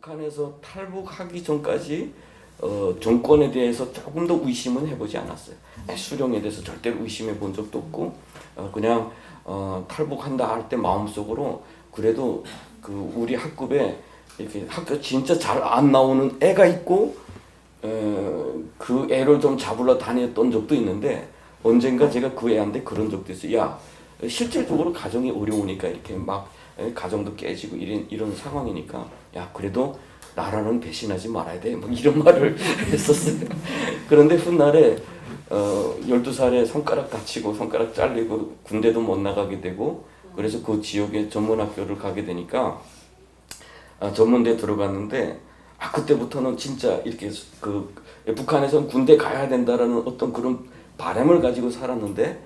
북한에서 탈북하기 전까지 정권에 대해서 조금 더 의심은 해보지 않았어요. 수령에 대해서 절대로 의심해 본 적도 없고 그냥 탈북한다 할 때 마음속으로 그래도 그 우리 학급에 이렇게 학교 진짜 잘 안 나오는 애가 있고 그 애를 좀 잡으러 다녔던 적도 있는데 언젠가 제가 그 애한테 그런 적도 있어요. 야, 실질적으로 가정이 어려우니까 이렇게 막 가정도 깨지고 이런 상황이니까 야 그래도 나라는 배신하지 말아야 돼. 뭐 이런 말을 했었어요. 그런데 훗날에 12살에 손가락 다치고 손가락 잘리고 군대도 못 나가게 되고 그래서 그 지역에 전문학교를 가게 되니까 전문대 들어갔는데 그때부터는 진짜 이렇게 그 북한에서는 군대 가야 된다라는 어떤 그런 바람을 가지고 살았는데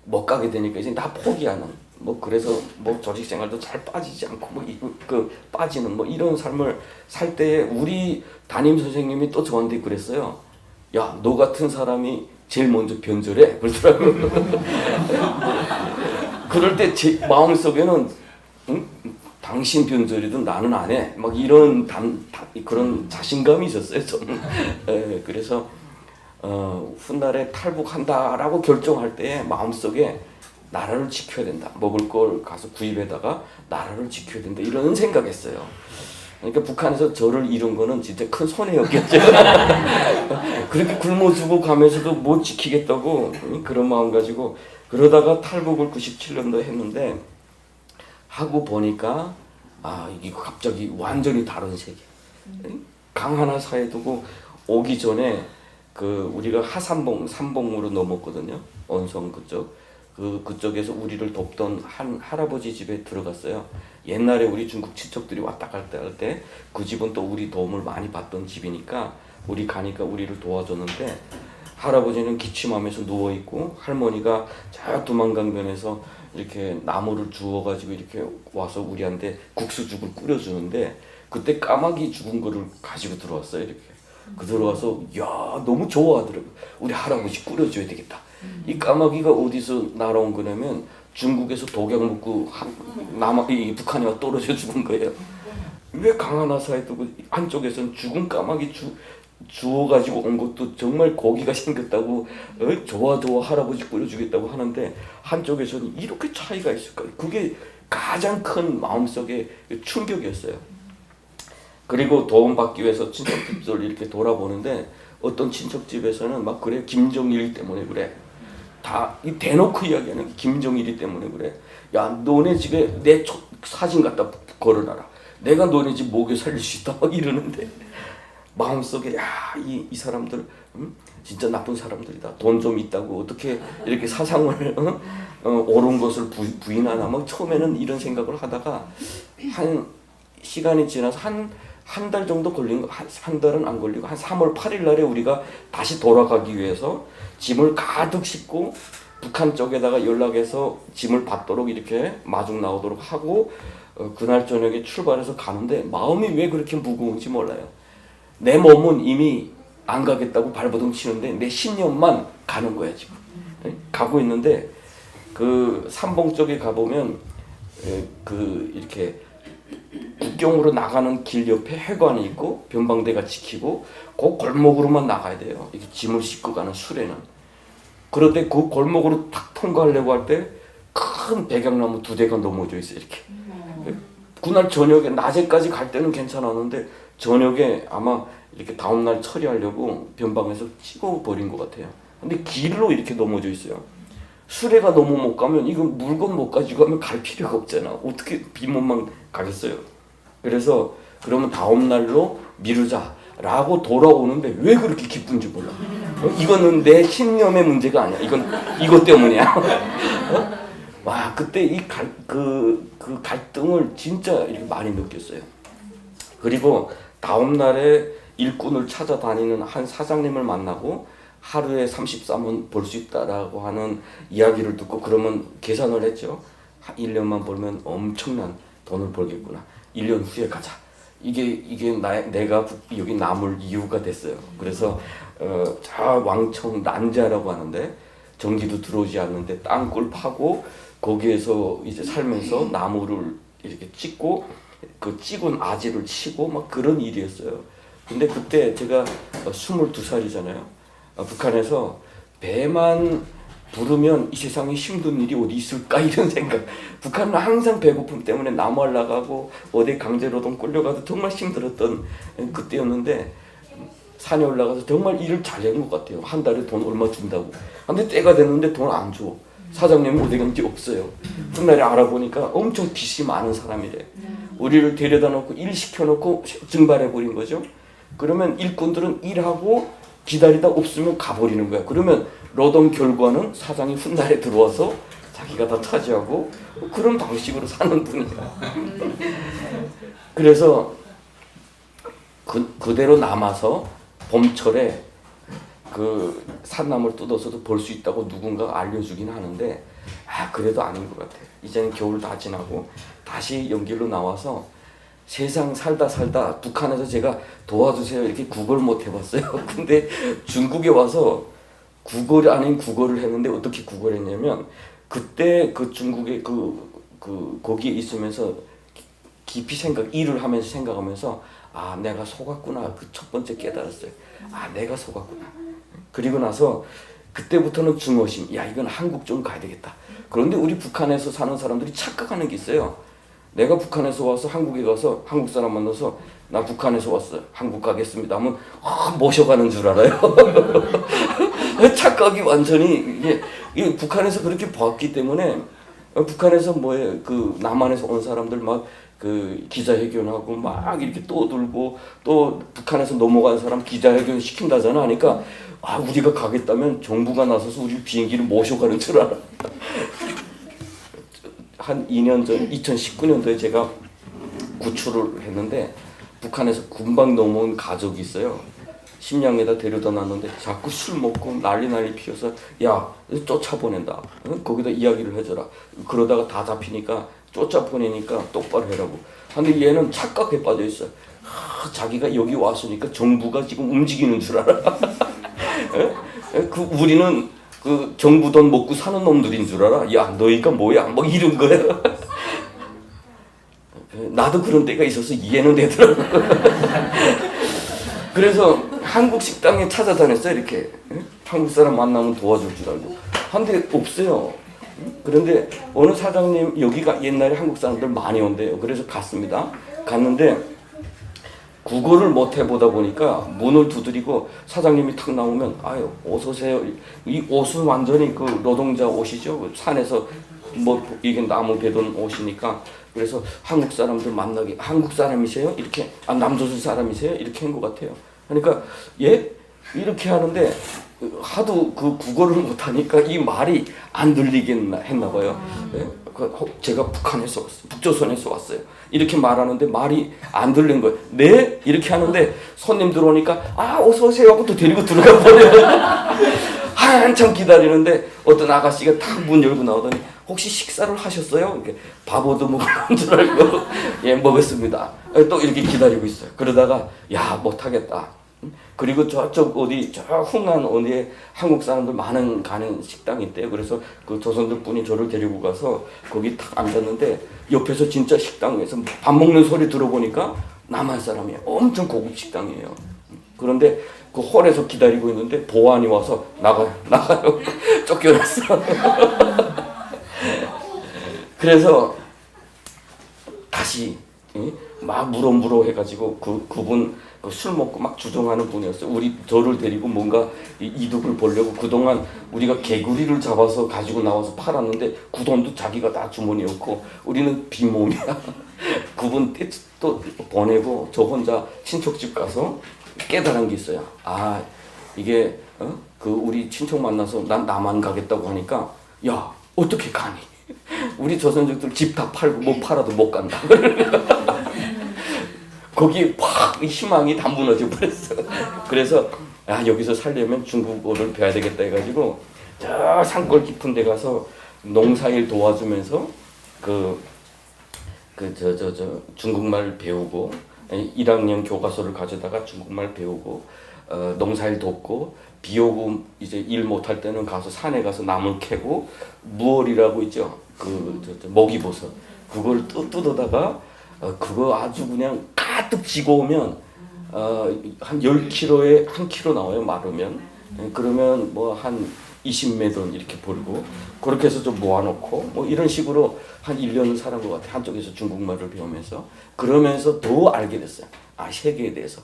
못 가게 되니까 이제 다 포기하는 뭐 그래서 뭐 조직 생활도 잘 빠지지 않고 뭐 그 빠지는 뭐 이런 삶을 살 때에 우리 담임 선생님이 또 저한테 그랬어요. 야, 너 같은 사람이 제일 먼저 변절해 그러더라고요. 그럴 때 제 마음속에는 응? 당신 변절이든 나는 안 해. 막 이런 그런 자신감이 있었어요. 저는. 그래서 훗날에 탈북한다라고 결정할 때 마음속에 나라를 지켜야 된다. 먹을 걸 가서 구입해다가 나라를 지켜야 된다. 이런 생각했어요. 그러니까 북한에서 저를 잃은 거는 진짜 큰 손해였겠죠. 그렇게 굶어 죽어 가면서도 못 지키겠다고 그런 마음 가지고 그러다가 탈북을 97년도에 했는데 하고 보니까 이게 갑자기 완전히 다른 세계. 강 하나 사이에 두고 오기 전에 그 우리가 하산봉 삼봉으로 넘었거든요. 언성 그쪽. 그쪽에서 우리를 돕던 한 할아버지 집에 들어갔어요. 옛날에 우리 중국 친척들이 왔다 갔다 할 때 그 집은 또 우리 도움을 많이 받던 집이니까 우리 가니까 우리를 도와줬는데 할아버지는 기침하면서 누워 있고 할머니가 저 두만강변에서 이렇게 나무를 주워가지고 이렇게 와서 우리한테 국수죽을 끓여주는데 그때 까마귀 죽은 거를 가지고 들어왔어요. 이렇게 들어와서 야 너무 좋아하더라고. 우리 할아버지 끓여줘야 되겠다. 이 까마귀가 어디서 날아온 거냐면 중국에서 독약 먹고 북한에 와 떨어져 죽은 거예요. 왜 강 하나 사이에 두고 한쪽에서는 죽은 까마귀 주워가지고 온 것도 정말 고기가 생겼다고 좋아 할아버지 끓여주겠다고 하는데 한쪽에서는 이렇게 차이가 있을까? 그게 가장 큰 마음속의 충격이었어요. 그리고 도움받기 위해서 친척집들 이렇게 돌아보는데 어떤 친척집에서는 막 그래 김정일 때문에 그래 다 대놓고 이야기하는 김정일이 때문에 그래. 야 너네 집에 내 사진 갖다 걸어놔라. 내가 너네 집 먹여 살릴 수 있다 막 이러는데 마음속에 이 사람들 진짜 나쁜 사람들이다. 돈 좀 있다고 어떻게 이렇게 사상을 옳은 것을 부인하나 막 처음에는 이런 생각을 하다가 한 시간이 지나서 한 달 정도 걸린 거, 한 달은 안 걸리고 한 3월 8일 날에 우리가 다시 돌아가기 위해서 짐을 가득 싣고 북한 쪽에다가 연락해서 짐을 받도록 이렇게 마중 나오도록 하고 그날 저녁에 출발해서 가는데 마음이 왜 그렇게 무거운지 몰라요. 내 몸은 이미 안 가겠다고 발버둥 치는데 내 신념만 가는 거야 지금. 가고 있는데 그 삼봉 쪽에 가보면 그 이렇게 국경으로 나가는 길 옆에 해관이 있고 변방대가 지키고 그 골목으로만 나가야 돼요. 이렇게 짐을 싣고 가는 수레는. 그런데 그 골목으로 탁 통과하려고 할 때 큰 백양나무 2대가 넘어져 있어요. 이렇게. 그날 저녁에 낮에까지 갈 때는 괜찮았는데 저녁에 아마 이렇게 다음날 처리하려고 변방에서 찍어버린 것 같아요. 근데 길로 이렇게 넘어져 있어요. 수레가 너무 못 가면 이거 물건 못 가지고 가면 갈 필요가 없잖아. 어떻게 빈몸만 가겠어요. 그래서 그러면 다음 날로 미루자라고 돌아오는데 왜 그렇게 기쁜지 몰라. 이거는 내 신념의 문제가 아니야. 이것 때문이야. 와 그때 그 갈등을 진짜 이렇게 많이 느꼈어요. 그리고 다음 날에 일꾼을 찾아다니는 한 사장님을 만나고 하루에 33원 벌 수 있다라고 하는 이야기를 듣고 그러면 계산을 했죠. 1년만 벌면 엄청난 돈을 벌겠구나. 1년 후에 가자. 이게 내가 여기 남을 이유가 됐어요. 그래서 저 왕청 난자라고 하는데 전기도 들어오지 않는데 땅굴 파고 거기에서 이제 살면서 나무를 이렇게 찍고 그 찌군 아지를 치고 막 그런 일이었어요. 근데 그때 제가 22살이잖아요. 북한에서 배만 부르면 이 세상에 힘든 일이 어디 있을까 이런 생각. 북한은 항상 배고픔 때문에 남할 나가고 어디 강제노동 끌려가도 정말 힘들었던 그때였는데 산에 올라가서 정말 일을 잘한 것 같아요. 한 달에 돈 얼마 준다고. 근데 때가 됐는데 돈 안 줘. 사장님은 어디 간지 없어요. 훗날에 알아보니까 엄청 빚이 많은 사람이래. 우리를 데려다 놓고 일 시켜놓고 증발해버린 거죠. 그러면 일꾼들은 일하고 기다리다 없으면 가버리는 거야. 그러면 노동 결과는 사장이 훗날에 들어와서 자기가 다 차지하고 그런 방식으로 사는 분이야. 그래서 그대로 남아서 봄철에 그 산나물 뜯어서도 볼 수 있다고 누군가가 알려주긴 하는데 그래도 아닌 것 같아. 이제는 겨울 다 지나고 다시 연길로 나와서 세상 살다 북한에서 제가 도와주세요 이렇게 국어를 못 해봤어요. 근데 중국에 와서 국어를 아닌 국어를 했는데 어떻게 국어를 했냐면 그때 그 중국에 거기에 있으면서 깊이 일을 하면서 생각하면서 내가 속았구나. 그 첫 번째 깨달았어요. 내가 속았구나. 그리고 나서 그때부터는 중어심. 이건 한국 좀 가야 되겠다. 그런데 우리 북한에서 사는 사람들이 착각하는 게 있어요. 내가 북한에서 와서 한국에 가서 한국 사람 만나서 나 북한에서 왔어요. 한국 가겠습니다 하면 모셔가는 줄 알아요. 착각이 완전히 이게 북한에서 그렇게 봤기 때문에 북한에서 그 남한에서 온 사람들 막 그 기자회견하고 막 이렇게 떠들고 또 북한에서 넘어간 사람 기자회견 시킨다잖아. 하니까 우리가 가겠다면 정부가 나서서 우리 비행기를 모셔가는 줄 알아. 한 2년 전 2019년도에 제가 구출을 했는데 북한에서 금방 넘어온 가족이 있어요. 심양에다 데려다 놨는데 자꾸 술 먹고 난리 피워서 쫓아보낸다. 거기다 이야기를 해줘라. 그러다가 다 잡히니까 쫓아보내니까 똑바로 해라고. 근데 얘는 착각에 빠져 있어. 자기가 여기 왔으니까 정부가 지금 움직이는 줄 알아. 우리는 그 정부 돈 먹고 사는 놈들인 줄 알아. 너희가 뭐야? 뭐 이런 거야. 나도 그런 때가 있어서 이해는 되더라고. 그래서 한국 식당에 찾아다녔어요. 이렇게 한국 사람 만나면 도와줄 줄 알고. 근데 없어요. 그런데 어느 사장님 여기가 옛날에 한국 사람들 많이 온대요. 그래서 갔습니다. 갔는데 국어를 못 해보다 보니까 문을 두드리고 사장님이 탁 나오면 어서 오세요. 이 옷은 완전히 그 노동자 옷이죠. 산에서 이게 나무 베던 옷이니까. 그래서 한국 사람들 만나기 한국 사람이세요? 이렇게 남조선 사람이세요? 이렇게 한 것 같아요. 그러니까 이렇게 하는데 하도 그 국어를 못하니까 이 말이 안 들리게 했나 봐요. 제가 북한에서 왔어요. 북조선에서 왔어요. 이렇게 말하는데 말이 안 들린 거예요. 네? 이렇게 하는데 손님 들어오니까 어서 오세요 하고 또 데리고 들어가 버려요. 한참 기다리는데 어떤 아가씨가 딱 문 열고 나오더니 혹시 식사를 하셨어요? 이렇게 밥 얻어먹는 줄 알고 먹었습니다. 또 이렇게 기다리고 있어요. 그러다가 못하겠다. 그리고 저쪽 저 흥한 어디에 한국 사람들 많은 가는 식당이 있대요. 그래서 그 조선들 분이 저를 데리고 가서 거기 딱 앉았는데 옆에서 진짜 식당에서 밥 먹는 소리 들어보니까 남한 사람이에요. 엄청 고급 식당이에요. 그런데 그 홀에서 기다리고 있는데 보안이 와서 나가요. 쫓겨났어. 그래서 다시 막 물어 해가지고 그분 술 먹고 막 주정하는 분이었어요. 저를 데리고 뭔가 이득을 보려고 그동안 우리가 개구리를 잡아서 가지고 나와서 팔았는데 그 돈도 자기가 다 주머니에 넣고 우리는 빈몸이야. 그분 또 보내고 저 혼자 친척집 가서 깨달은 게 있어요. 이게 우리 친척 만나서 난 남한 가겠다고 하니까 어떻게 가니? 우리 조선족들 집 다 팔고 뭐 팔아도 못 간다. 거기에 팍 희망이 다 무너져 버렸어. 그래서 여기서 살려면 중국어를 배워야 되겠다 해가지고 저 산골 깊은 데 가서 농사일 도와주면서 중국말 배우고 1학년 교과서를 가져다가 중국말 배우고 농사일 돕고 비 오고 이제 일 못할 때는 가서 산에 가서 나물 캐고 무얼이라고 있죠. 목이버섯 그걸 뜯어다가 그거 아주 그냥 가득 지고 오면 한 10kg에 1kg 나와요, 마르면. 그러면 뭐 한 20매돈 이렇게 벌고, 그렇게 해서 좀 모아놓고 뭐 이런 식으로 한 1년을 살은 것 같아요. 한쪽에서 중국말을 배우면서. 그러면서 더 알게 됐어요. 세계에 대해서.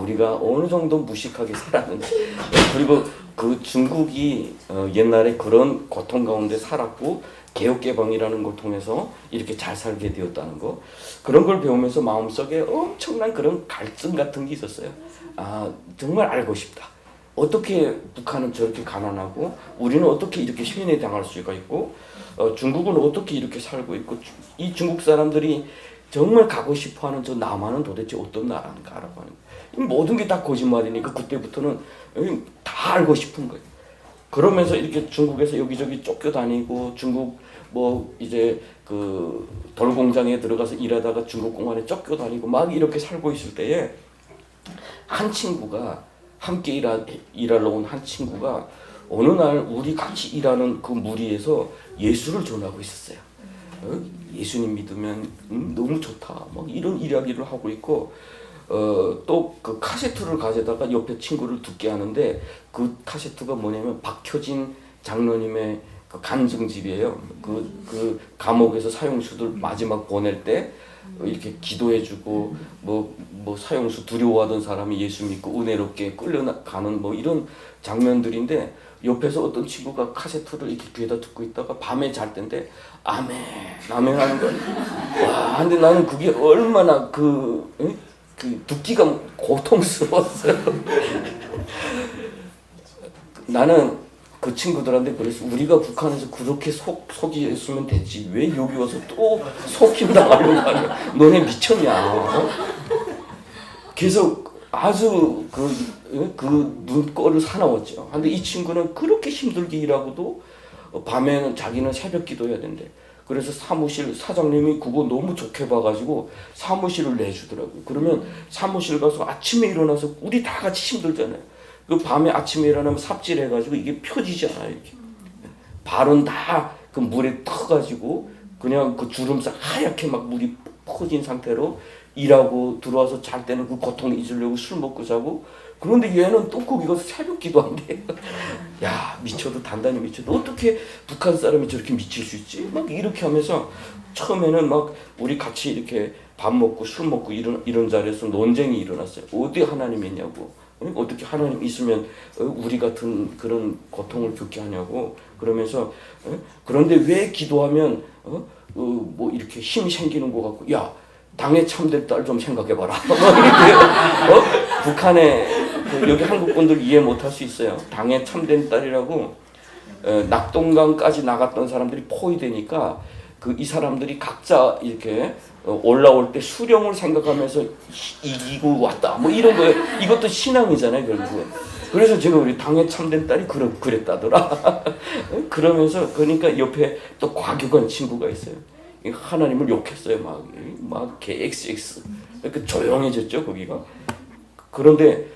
우리가 어느 정도 무식하게 살았는지. 그리고 그 중국이 옛날에 그런 고통 가운데 살았고 개혁개방이라는 걸 통해서 이렇게 잘 살게 되었다는 거, 그런 걸 배우면서 마음속에 엄청난 그런 갈증 같은 게 있었어요. 정말 알고 싶다. 어떻게 북한은 저렇게 가난하고 우리는 어떻게 이렇게 시민에 당할 수가 있고 중국은 어떻게 이렇게 살고 있고, 이 중국 사람들이 정말 가고 싶어하는 저 남한은 도대체 어떤 나라인가라고 하는 거예요. 이 모든 게 다 거짓말이니까 그때부터는 다 알고 싶은 거예요. 그러면서 이렇게 중국에서 여기저기 쫓겨다니고, 중국 뭐 이제 그 돌공장에 들어가서 일하다가 중국 공안에 쫓겨다니고 막 이렇게 살고 있을 때에 한 친구가, 함께 일하러 온 한 친구가 어느 날 우리 같이 일하는 그 무리에서 예수를 전하고 있었어요. 예수님 믿으면 너무 좋다, 막 이런 이야기를 하고 있고, 또 그 카세트를 가져다가 옆에 친구를 듣게 하는데, 그 카세트가 뭐냐면 박효진 장로님의 그 간증집이에요. 그 감옥에서 사형수들 마지막 보낼 때 이렇게 기도해주고, 뭐 사형수 두려워하던 사람이 예수 믿고 은혜롭게 끌려가는 뭐 이런 장면들인데, 옆에서 어떤 친구가 카세트를 이렇게 귀에다 듣고 있다가 밤에 잘 때인데 아멘 아멘 하는 거야. 와, 근데 나는 그게 얼마나 그 듣기가 고통스러웠어요. 나는 그 친구들한테 그래서, 우리가 북한에서 그렇게 속이었으면 됐지, 왜 여기 와서 또 속임당하려고 하냐, 너네 미쳤냐. 그래서 아주 그 눈꼴을 사나웠죠. 근데 이 친구는 그렇게 힘들게 일하고도 밤에는 자기는 새벽 기도해야 된대. 그래서 사무실 사장님이 그거 너무 좋게 봐가지고 사무실을 내주더라고요. 그러면 사무실 가서 아침에 일어나서, 우리 다 같이 힘들잖아요. 그 밤에 아침에 일어나면 삽질해가지고 이게 펴지잖아요. 이렇게. 발은 다 그 물에 터가지고 그냥 그 주름살 하얗게 막 물이 퍼진 상태로 일하고, 들어와서 잘 때는 그 고통 잊으려고 술 먹고 자고. 그런데 얘는 또 거기 가서 새벽 기도한대. 야, 미쳐도 단단히 미쳐도 어떻게 북한 사람이 저렇게 미칠 수 있지? 막 이렇게 하면서 처음에는 막 우리 같이 이렇게 밥 먹고 술 먹고 이런 자리에서 논쟁이 일어났어요. 어디 하나님이 있냐고. 어떻게 하나님 있으면 우리 같은 그런 고통을 겪게 하냐고. 그러면서 그런데 왜 기도하면 뭐 이렇게 힘이 생기는 것 같고, 야, 당의 참된 딸 좀 생각해봐라. 북한에 여기 한국 분들 이해 못할 수 있어요. 당의 참된 딸이라고 낙동강까지 나갔던 사람들이 포위되니까 이 사람들이 각자 이렇게 올라올 때 수령을 생각하면서 이기고 왔다, 뭐 이런 거예요. 이것도 신앙이잖아요, 결국은. 그래서 제가 우리 당의 참된 딸이 그랬다더라. 그러면서, 그러니까 옆에 또 과격한 친구가 있어요. 하나님을 욕했어요. 막 XX. 그러니까 조용해졌죠, 거기가. 그런데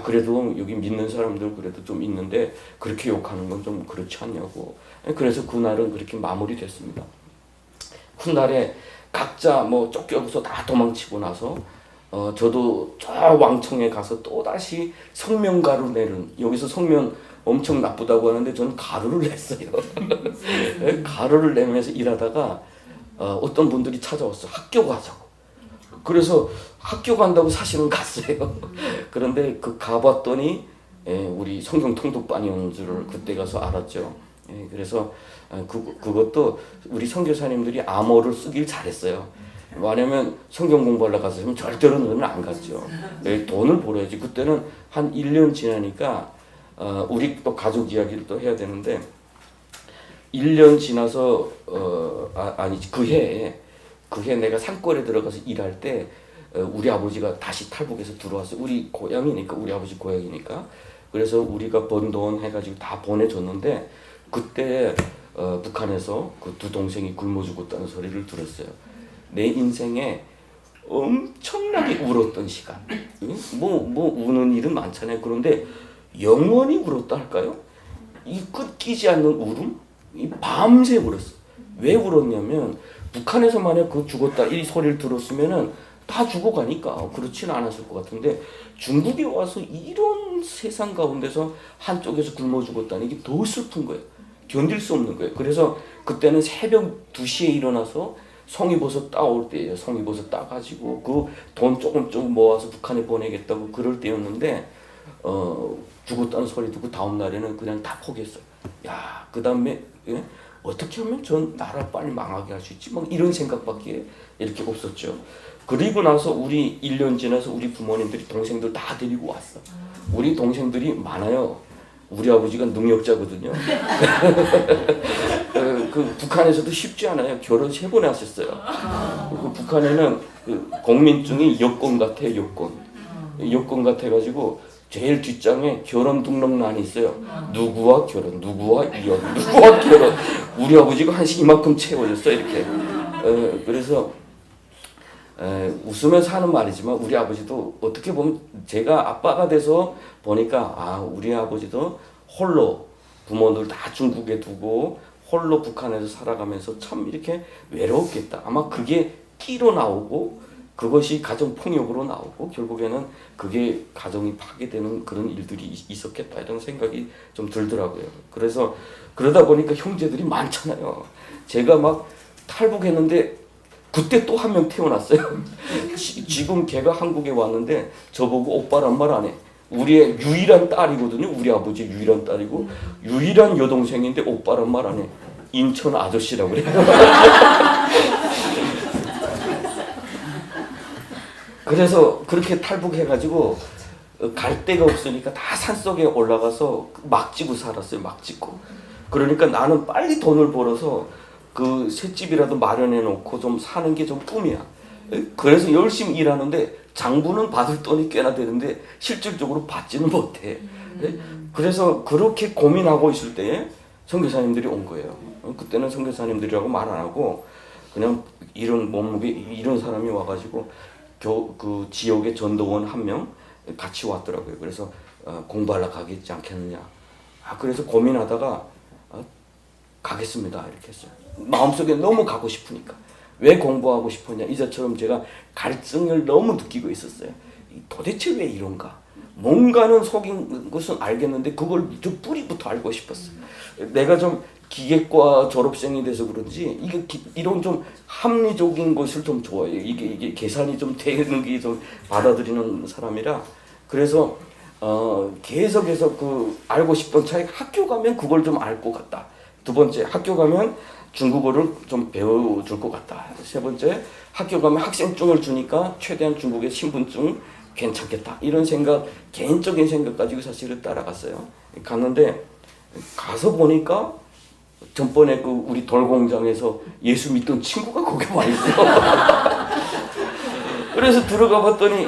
그래도 여기 믿는 사람들 그래도 좀 있는데 그렇게 욕하는 건 좀 그렇지 않냐고. 그래서 그날은 그렇게 마무리됐습니다. 훗날에 각자 뭐 쫓겨서 다 도망치고 나서 저도 저 왕청에 가서 또 다시 성명가루 내는, 여기서 성명 엄청 나쁘다고 하는데 저는 가루를 냈어요. 가루를 내면서 일하다가 어떤 분들이 찾아왔어. 학교 가자고. 그래서 학교 간다고 사실은 갔어요. 그런데 가봤더니 우리 성경 통독반이었는 줄을 그때 가서 알았죠. 그래서 그것도 우리 선교사님들이 암호를 쓰길 잘했어요. 왜냐면 성경 공부하러 갔으면 절대로 너는 안 갔죠. 돈을 벌어야지. 그때는 한 1년 지나니까 우리 또 가족 이야기를 또 해야 되는데, 1년 지나서 그 해에 내가 산골에 들어가서 일할 때 우리 아버지가 다시 탈북해서 들어왔어요. 우리 고향이니까, 우리 아버지 고향이니까. 그래서 우리가 번 돈 해가지고 다 보내줬는데, 그때 북한에서 그 두 동생이 굶어 죽었다는 소리를 들었어요. 내 인생에 엄청나게 울었던 시간. 뭐 우는 일은 많잖아요. 그런데 영원히 울었다 할까요? 이 끊기지 않는 울음? 이 밤새 울었어. 왜 울었냐면 북한에서 만약 그 죽었다 이 소리를 들었으면은 다 죽어가니까 그렇지는 않았을 것 같은데 중국에 와서 이런 세상 가운데서 한쪽에서 굶어 죽었다는 게 더 슬픈 거예요. 견딜 수 없는 거예요. 그래서 그때는 새벽 2시에 일어나서 송이버섯 따올 때예요. 송이버섯 따가지고 그 돈 조금 모아서 북한에 보내겠다고 그럴 때였는데 죽었다는 소리 듣고 다음 날에는 그냥 다 포기했어요. 야, 그 다음에 예? 어떻게 하면 전 나라 빨리 망하게 할 수 있지? 막 이런 생각밖에 이렇게 없었죠. 그리고 나서 우리 1년 지나서 우리 부모님들이 동생들 다 데리고 왔어. 우리 동생들이 많아요. 우리 아버지가 능력자거든요. 그 북한에서도 쉽지 않아요. 결혼 3번 하셨어요. 그 북한에는 그 국민증이 여권 같아요. 여권 같아가지고 제일 뒷장에 결혼 등록란이 있어요. 누구와 결혼, 누구와 이혼, 누구와 결혼. 우리 아버지가 한 이만큼 채워졌어 이렇게. 그래서 웃으면서 하는 말이지만 우리 아버지도 어떻게 보면 제가 아빠가 돼서 보니까 아 우리 아버지도 홀로 부모들 다 중국에 두고 홀로 북한에서 살아가면서 참 이렇게 외로웠겠다. 아마 그게 끼로 나오고 그것이 가정 폭력으로 나오고 결국에는 그게 가정이 파괴되는 그런 일들이 있었겠다 이런 생각이 좀 들더라고요. 그래서 그러다 보니까 형제들이 많잖아요. 제가 막 탈북했는데 그때 또 한 명 태어났어요. 지금 걔가 한국에 왔는데 저보고 오빠란 말 안 해. 우리의 유일한 딸이거든요. 우리 아버지 유일한 딸이고 유일한 여동생인데 오빠란 말 안 해. 인천 아저씨라고 그래요. 그래서 그렇게 탈북해가지고 갈 데가 없으니까 다 산속에 올라가서 막 지고 살았어요. 막 짓고. 그러니까 나는 빨리 돈을 벌어서 그 셋집이라도 마련해 놓고 좀 사는 게 좀 꿈이야. 그래서 열심히 일하는데 장부는 받을 돈이 꽤나 되는데 실질적으로 받지는 못해. 그래서 그렇게 고민하고 있을 때에 선교사님들이 온 거예요. 그때는 선교사님들이라고 말 안 하고 그냥 이런 몸무게 이런 사람이 와가지고 그 지역의 전도원 1명 같이 왔더라고요. 그래서 공부하러 가겠지 않겠느냐. 그래서 고민하다가 가겠습니다 이렇게 했어요. 마음속에 너무 가고 싶으니까. 왜 공부하고 싶었냐. 이제처럼 제가 갈증을 너무 느끼고 있었어요. 도대체 왜 이런가. 뭔가는 속인 것은 알겠는데 그걸 좀 뿌리부터 알고 싶었어요. 내가 좀 기계과 졸업생이 돼서 그런지 이런 좀 합리적인 것을 좀 좋아해요. 이게 계산이 좀 되는 게 좀 받아들이는 사람이라. 그래서 계속해서 그 알고 싶은 차이 학교 가면 그걸 좀 알 것 같다. 두 번째 학교 가면 중국어를 좀 배워줄 것 같다. 세 번째 학교 가면 학생증을 주니까 최대한 중국의 신분증 괜찮겠다. 이런 생각 개인적인 생각 가지고 사실은 따라갔어요. 갔는데 가서 보니까 전번에 그 우리 돌공장에서 예수 믿던 친구가 거기 와 있어. 그래서 들어가 봤더니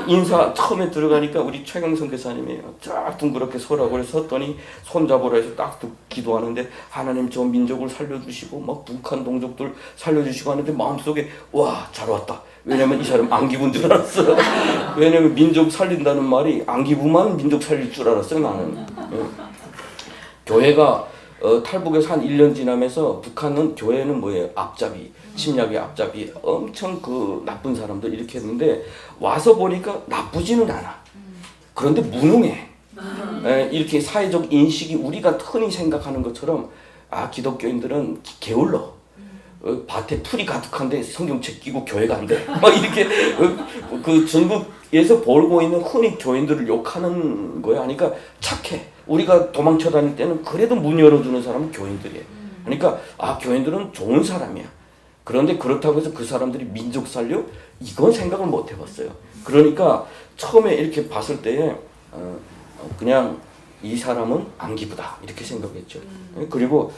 처음에 들어가니까 우리 최경성 교사님이 쫙 둥그렇게 서라고 해서 섰더니 손잡으라 해서 딱 기도하는데 하나님 저 민족을 살려주시고 막 북한 동족들 살려주시고 하는데 마음속에 와 잘 왔다. 왜냐면 이 사람 안기부인 줄 알았어. 왜냐면 민족 살린다는 말이 안기부만 민족 살릴 줄 알았어요 나는. 교회가 탈북에서 한 1년 지나면서 북한은 교회는 뭐예요? 앞잡이, 침략의 앞잡이, 엄청 그 나쁜 사람들 이렇게 했는데 와서 보니까 나쁘지는 않아. 그런데 무능해. 이렇게 사회적 인식이 우리가 흔히 생각하는 것처럼 기독교인들은 게을러. 밭에 풀이 가득한데 성경책 끼고 교회가 안 돼. 막 이렇게 그 중국에서 벌고 있는 흔히 교인들을 욕하는 거야. 그러니까 착해. 우리가 도망쳐 다닐 때는 그래도 문 열어주는 사람은 교인들이에요. 그러니까 교인들은 좋은 사람이야. 그런데 그렇다고 해서 그 사람들이 민족 살려? 이건 생각을 못 해봤어요. 그러니까 처음에 이렇게 봤을 때에 그냥 이 사람은 안기부다 이렇게 생각했죠. 그리고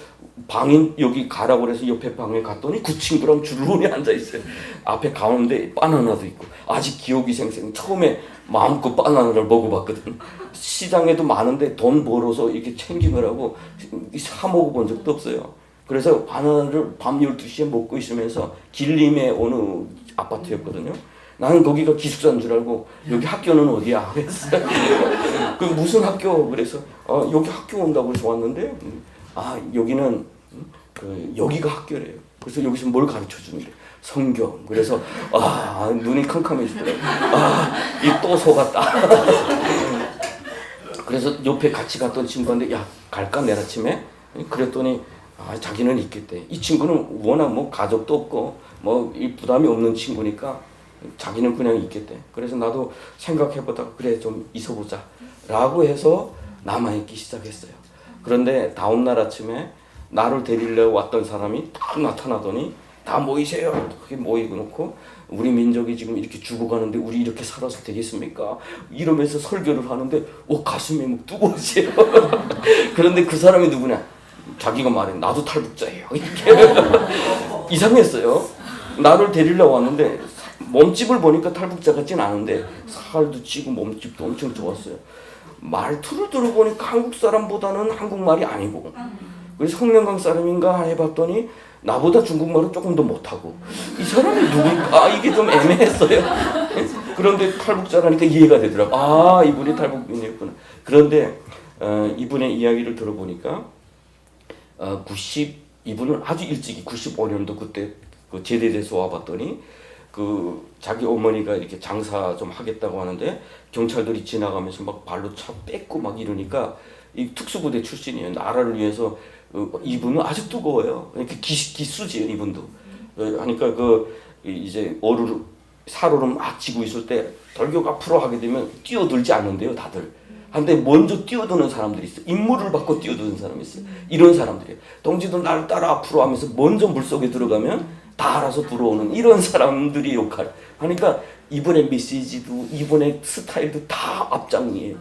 방인 여기 가라고 그래서 옆에 방에 갔더니 그 친구랑 줄눈이 앉아 있어요. 앞에 가운데 바나나도 있고 아직 기억이 생생. 처음에 마음껏 바나나를 먹어봤거든. 시장에도 많은데 돈 벌어서 이렇게 챙기느라고 사 먹어본 적도 없어요. 그래서 바나나를 밤 12시에 먹고 있으면서 길림의 어느 아파트였거든요. 나는 거기가 기숙사인 줄 알고 여기 학교는 어디야? 그랬어요. 그 무슨 학교? 그래서 여기 학교 온다고 해서 왔는데 여기는 여기가 학교래요. 그래서 여기서 뭘 가르쳐 주는데 성경. 그래서 눈이 캄캄해지더라고요. 이 또 속았다. 그래서 옆에 같이 갔던 친구한테 야 갈까 내일 아침에? 그랬더니 자기는 있겠대. 이 친구는 워낙 뭐 가족도 없고 뭐 이 부담이 없는 친구니까 자기는 그냥 있겠대. 그래서 나도 생각해보다가 그래 좀 있어보자 라고 해서 남아있기 시작했어요. 그런데 다음날 아침에 나를 데리러 왔던 사람이 딱 나타나더니 다 모이세요. 그게 모이고 놓고 우리 민족이 지금 이렇게 죽어가는데 우리 이렇게 살아서 되겠습니까? 이러면서 설교를 하는데 가슴이 막 뜨거워져요. 그런데 그 사람이 누구냐? 자기가 말해 나도 탈북자예요. 이렇게 이상했어요. 나를 데리러 왔는데 몸집을 보니까 탈북자 같진 않은데 살도 찌고 몸집도 엄청 좋았어요. 말투를 들어보니까 한국 사람보다는 한국말이 아니고 그래서 성명강 사람인가 해봤더니 나보다 중국말은 조금 더 못하고 이 사람이 누굴까? 이게 좀 애매했어요. 그런데 탈북자라니까 이해가 되더라고. 이분이 탈북민이었구나. 그런데 이분의 이야기를 들어보니까 이분은 아주 일찍이 95년도 그때 그 제대돼서 와봤더니 그 자기 어머니가 이렇게 장사 좀 하겠다고 하는데 경찰들이 지나가면서 막 발로 차 뺏고 막 이러니까 이 특수부대 출신이에요. 나라를 위해서 이분은 아주 뜨거워요. 그러니까 기수지요 이분도. 하니까 이제 사로를 막 지고 있을 때 돌격 앞으로 하게 되면 뛰어들지 않는데요 다들. 근데 먼저 뛰어드는 사람들이 있어요. 임무를 받고 뛰어드는 사람이 있어요. 이런 사람들이에요. 동지도 나를 따라 앞으로 하면서 먼저 물속에 들어가면 다 알아서 들어오는 이런 사람들이 역할. 그러니까 이분의 메시지도 이분의 스타일도 다 앞장이에요.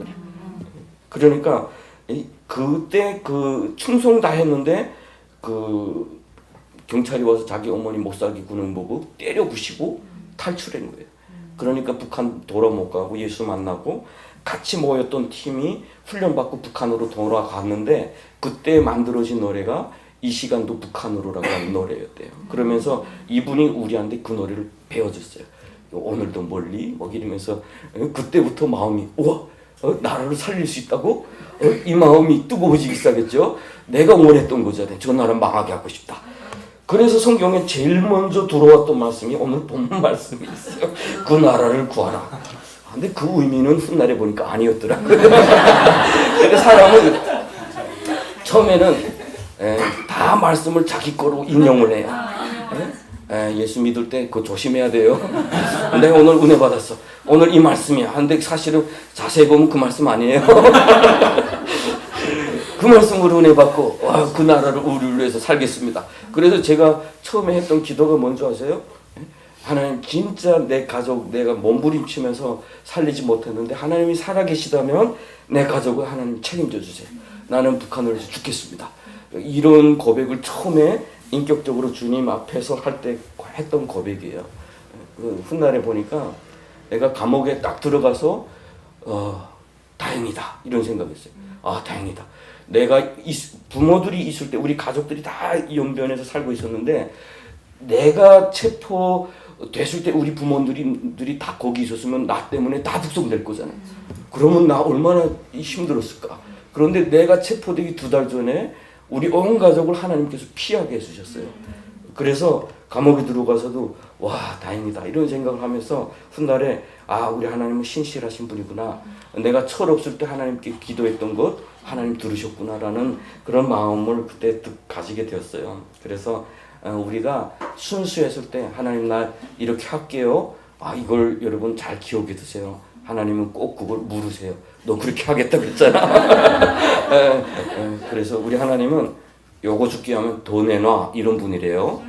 그러니까 그때 충성 다 했는데 경찰이 와서 자기 어머니 못 살게 구는 보고 때려 부시고 탈출한 거예요. 그러니까 북한 돌아 못 가고 예수 만나고 같이 모였던 팀이 훈련받고 북한으로 돌아갔는데 그때 만들어진 노래가 이 시간도 북한으로라고 하는 노래였대요. 그러면서 이분이 우리한테 그 노래를 배워줬어요. 오늘도 멀리 뭐 이러면서 그때부터 마음이 나라를 살릴 수 있다고? 이 마음이 뜨거워지기 시작했죠. 내가 원했던 거잖아요. 저 나라 망하게 하고 싶다. 그래서 성경에 제일 먼저 들어왔던 말씀이 오늘 본문 말씀이 있어요. 그 나라를 구하라. 근데 그 의미는 훗날에 보니까 아니었더라고요. 그러니까 사람은 처음에는 다 말씀을 자기 거로 인용을 해요. 예수 믿을 때 그거 조심해야 돼요. 내가 오늘 은혜 받았어. 오늘 이 말씀이야. 근데 사실은 자세히 보면 그 말씀 아니에요. 그 말씀으로 은혜 받고 그 나라를 우리를 위해서 살겠습니다. 그래서 제가 처음에 했던 기도가 뭔지 아세요? 하나님 진짜 내 가족 내가 몸부림치면서 살리지 못했는데 하나님이 살아계시다면 내 가족을 하나님 책임져 주세요. 나는 북한을 위해서 죽겠습니다. 이런 고백을 처음에 인격적으로 주님 앞에서 할 때 했던 고백이에요. 훗날에 보니까 내가 감옥에 딱 들어가서 다행이다 이런 생각했어요. 다행이다. 내가 부모들이 있을 때 우리 가족들이 다 연변에서 살고 있었는데 내가 체포됐을 때 우리 부모들이 다 거기 있었으면 나 때문에 다 북송될 거잖아요. 그러면 나 얼마나 힘들었을까. 그런데 내가 체포되기 2달 전에 우리 온 가족을 하나님께서 피하게 해주셨어요. 그래서 감옥에 들어가서도 와 다행이다 이런 생각을 하면서 훗날에 우리 하나님은 신실하신 분이구나. 내가 철없을 때 하나님께 기도했던 것 하나님 들으셨구나라는 그런 마음을 그때 가지게 되었어요. 그래서 우리가 순수했을 때 하나님 나 이렇게 할게요. 이걸 여러분 잘 기억해 두세요. 하나님은 꼭 그걸 물으세요. 너 그렇게 하겠다 그랬잖아. 그래서 우리 하나님은 요거 죽게 하면 더 내놔 이런 분이래요.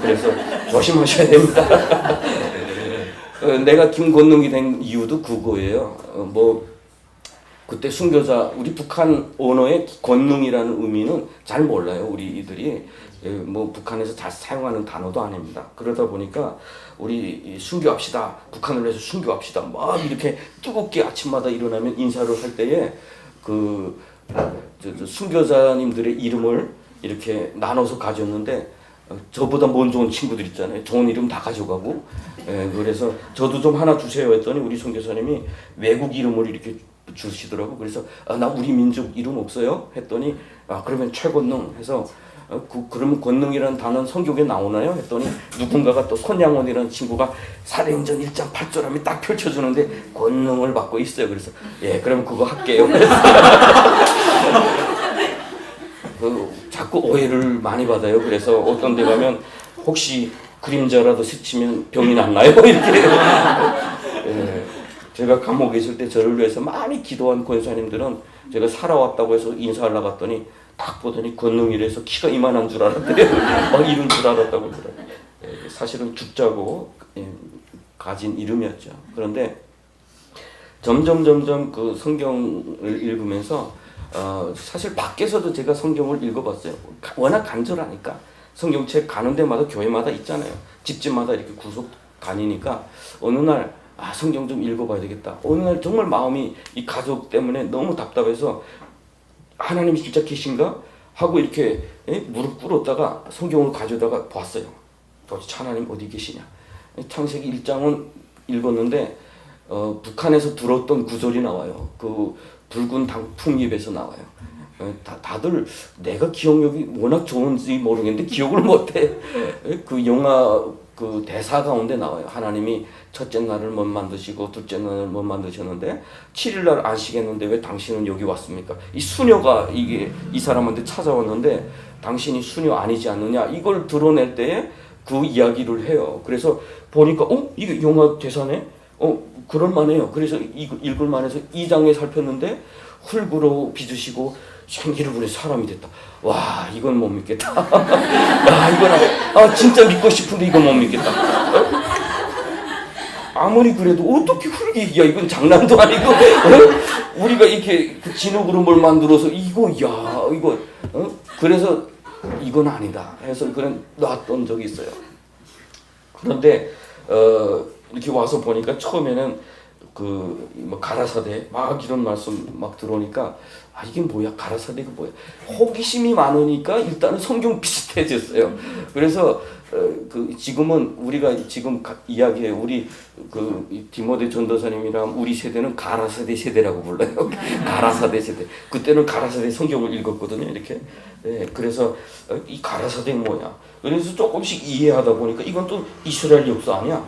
그래서 조심하셔야 됩니다. 내가 김건능이 된 이유도 그거예요. 그때 순교자 우리 북한 언어의 권능이라는 의미는 잘 몰라요. 우리 이들이 북한에서 잘 사용하는 단어도 아닙니다. 그러다 보니까 우리 순교합시다. 북한을 위해서 순교합시다. 막 이렇게 뜨겁게 아침마다 일어나면 인사를 할 때에 순교자님들의 이름을 이렇게 나눠서 가졌는데 저보다 먼저 온 친구들 있잖아요. 좋은 이름 다 가져가고 그래서 저도 좀 하나 주세요 했더니 우리 선교사님이 외국 이름을 이렇게 주시더라고. 그래서 나 우리 민족 이름 없어요? 했더니 그러면 최건능 해서 그러면 권능이라는 단어는 성경에 나오나요? 했더니 누군가가 또 손양원이라는 친구가 사도행전 1장 8절함이 딱 펼쳐주는데 권능을 받고 있어요. 그래서 예, 그럼 그거 할게요. 자꾸 오해를 많이 받아요. 그래서 어떤 데 가면 혹시 그림자라도 스치면 병이 낫나요? 이렇게. 예, 제가 감옥에 있을 때 저를 위해서 많이 기도한 권사님들은 제가 살아왔다고 해서 인사하려고 갔더니 딱 보더니 권능이라서 키가 이만한 줄 알았대요. 막 이런 줄 알았다고 그러더라고요. 예, 사실은 죽자고 가진 이름이었죠. 그런데 점점 그 성경을 읽으면서 사실 밖에서도 제가 성경을 읽어봤어요. 워낙 간절하니까 성경책 가는 데마다 교회마다 있잖아요. 집집마다 이렇게 구석 다니니까 어느 날 성경 좀 읽어봐야 되겠다. 어느 날 정말 마음이 이 가족 때문에 너무 답답해서 하나님이 진짜 계신가? 하고 이렇게 무릎 꿇었다가 성경을 가져다가 봤어요. 도대체 하나님 어디 계시냐? 창세기 1장은 읽었는데 북한에서 들었던 구절이 나와요. 그 붉은 풍잎에서 나와요. 다들 내가 기억력이 워낙 좋은지 모르겠는데 기억을 못해. 그 영화 그 대사 가운데 나와요. 하나님이 첫째 날을 못 만드시고 둘째 날을 못 만드셨는데 7일 날 안식했는데 왜 당신은 여기 왔습니까? 이 수녀가 이 사람한테 찾아왔는데 당신이 수녀 아니지 않느냐 이걸 드러낼 때에 그 이야기를 해요. 그래서 보니까 이게 영화 대사네. 그럴만해요. 그래서 이거 읽을만해서 2장에 살폈는데 흙으로 빚으시고 생기를 부려 사람이 됐다. 와 이건 못 믿겠다. 이건 진짜 믿고 싶은데 이건 못 믿겠다. 아무리 그래도 어떻게 흙이 이건 장난도 아니고 우리가 이렇게 그 진흙으로 뭘 만들어서 이거 그래서 이건 아니다 해서 그냥 놨던 적이 있어요. 그런데 이렇게 와서 보니까 처음에는 뭐 가라사대 막 이런 말씀 막 들어오니까 이게 뭐야 가라사대가 뭐야 호기심이 많으니까 일단은 성경 비슷해졌어요. 그래서 지금은 우리가 지금 이야기해 우리 디모데 전도사님이랑 우리 세대는 가라사대 세대라고 불러요. 가라사대 세대. 그때는 가라사대 성경을 읽었거든요. 이렇게. 네, 그래서 이 가라사대 뭐냐. 그래서 조금씩 이해하다 보니까 이건 또 이스라엘 역사 아니야.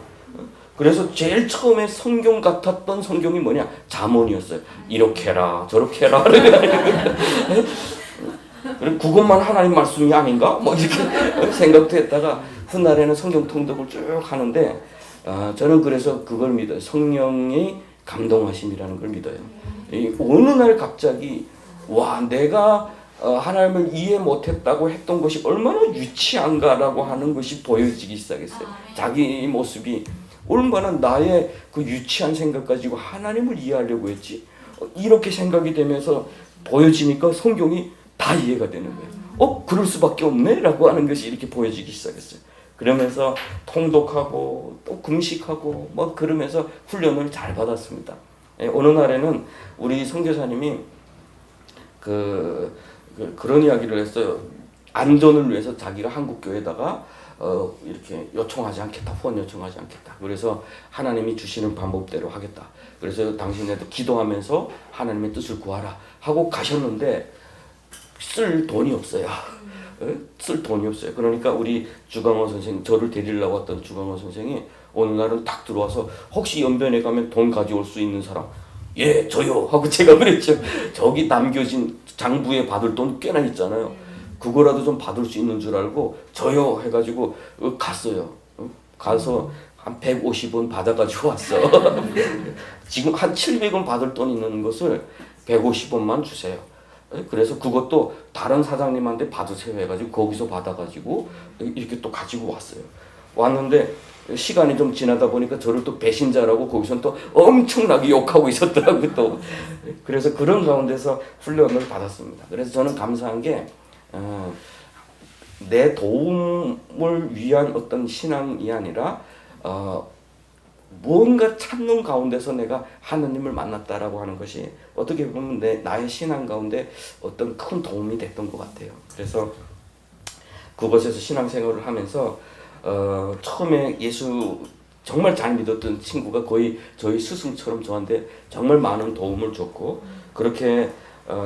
그래서 제일 처음에 성경 같았던 성경이 뭐냐? 잠언이었어요. 이렇게 해라 저렇게 해라. 그것만 하나님 말씀이 아닌가? 뭐 이렇게 생각도 했다가 훗날에는 성경 통독을 쭉 하는데 저는 그래서 그걸 믿어요. 성령이 감동하심이라는 걸 믿어요. 어느 날 갑자기 내가 하나님을 이해 못했다고 했던 것이 얼마나 유치한가라고 하는 것이 보여지기 시작했어요. 자기 모습이 얼마나 나의 그 유치한 생각 가지고 하나님을 이해하려고 했지? 이렇게 생각이 되면서 보여지니까 성경이 다 이해가 되는 거예요. 그럴 수밖에 없네? 라고 하는 것이 이렇게 보여지기 시작했어요. 그러면서 통독하고 또 금식하고 뭐 그러면서 훈련을 잘 받았습니다. 어느 날에는 우리 선교사님이 그런 이야기를 했어요. 안전을 위해서 자기가 한국 교회에다가 이렇게 요청하지 않겠다. 후원 요청하지 않겠다. 그래서 하나님이 주시는 방법대로 하겠다. 그래서 당신네도 기도하면서 하나님의 뜻을 구하라 하고 가셨는데 쓸 돈이 없어요. 쓸 돈이 없어요. 그러니까 우리 주강원 선생, 저를 데리려고 왔던 주강원 선생이 어느 날은 딱 들어와서 혹시 연변에 가면 돈 가져올 수 있는 사람? 예, 저요. 하고 제가 그랬죠. 저기 남겨진 장부에 받을 돈 꽤나 있잖아요. 그거라도 좀 받을 수 있는 줄 알고 저요 해가지고 갔어요. 가서 한 150원 받아가지고 왔어. 지금 한 700원 받을 돈 있는 것을 150원만 주세요. 그래서 그것도 다른 사장님한테 받으세요 해가지고 거기서 받아가지고 이렇게 또 가지고 왔어요. 왔는데 시간이 좀 지나다 보니까 저를 또 배신자라고 거기서 또 엄청나게 욕하고 있었더라고요. 또 그래서 그런 가운데서 훈련을 받았습니다. 그래서 저는 감사한 게 내 도움을 위한 어떤 신앙이 아니라 무언가 찾는 가운데서 내가 하느님을 만났다라고 하는 것이 어떻게 보면 나의 신앙 가운데 어떤 큰 도움이 됐던 것 같아요. 그래서 그곳에서 신앙생활을 하면서 처음에 예수 정말 잘 믿었던 친구가 거의 저희 스승처럼 저한테 정말 많은 도움을 줬고 그렇게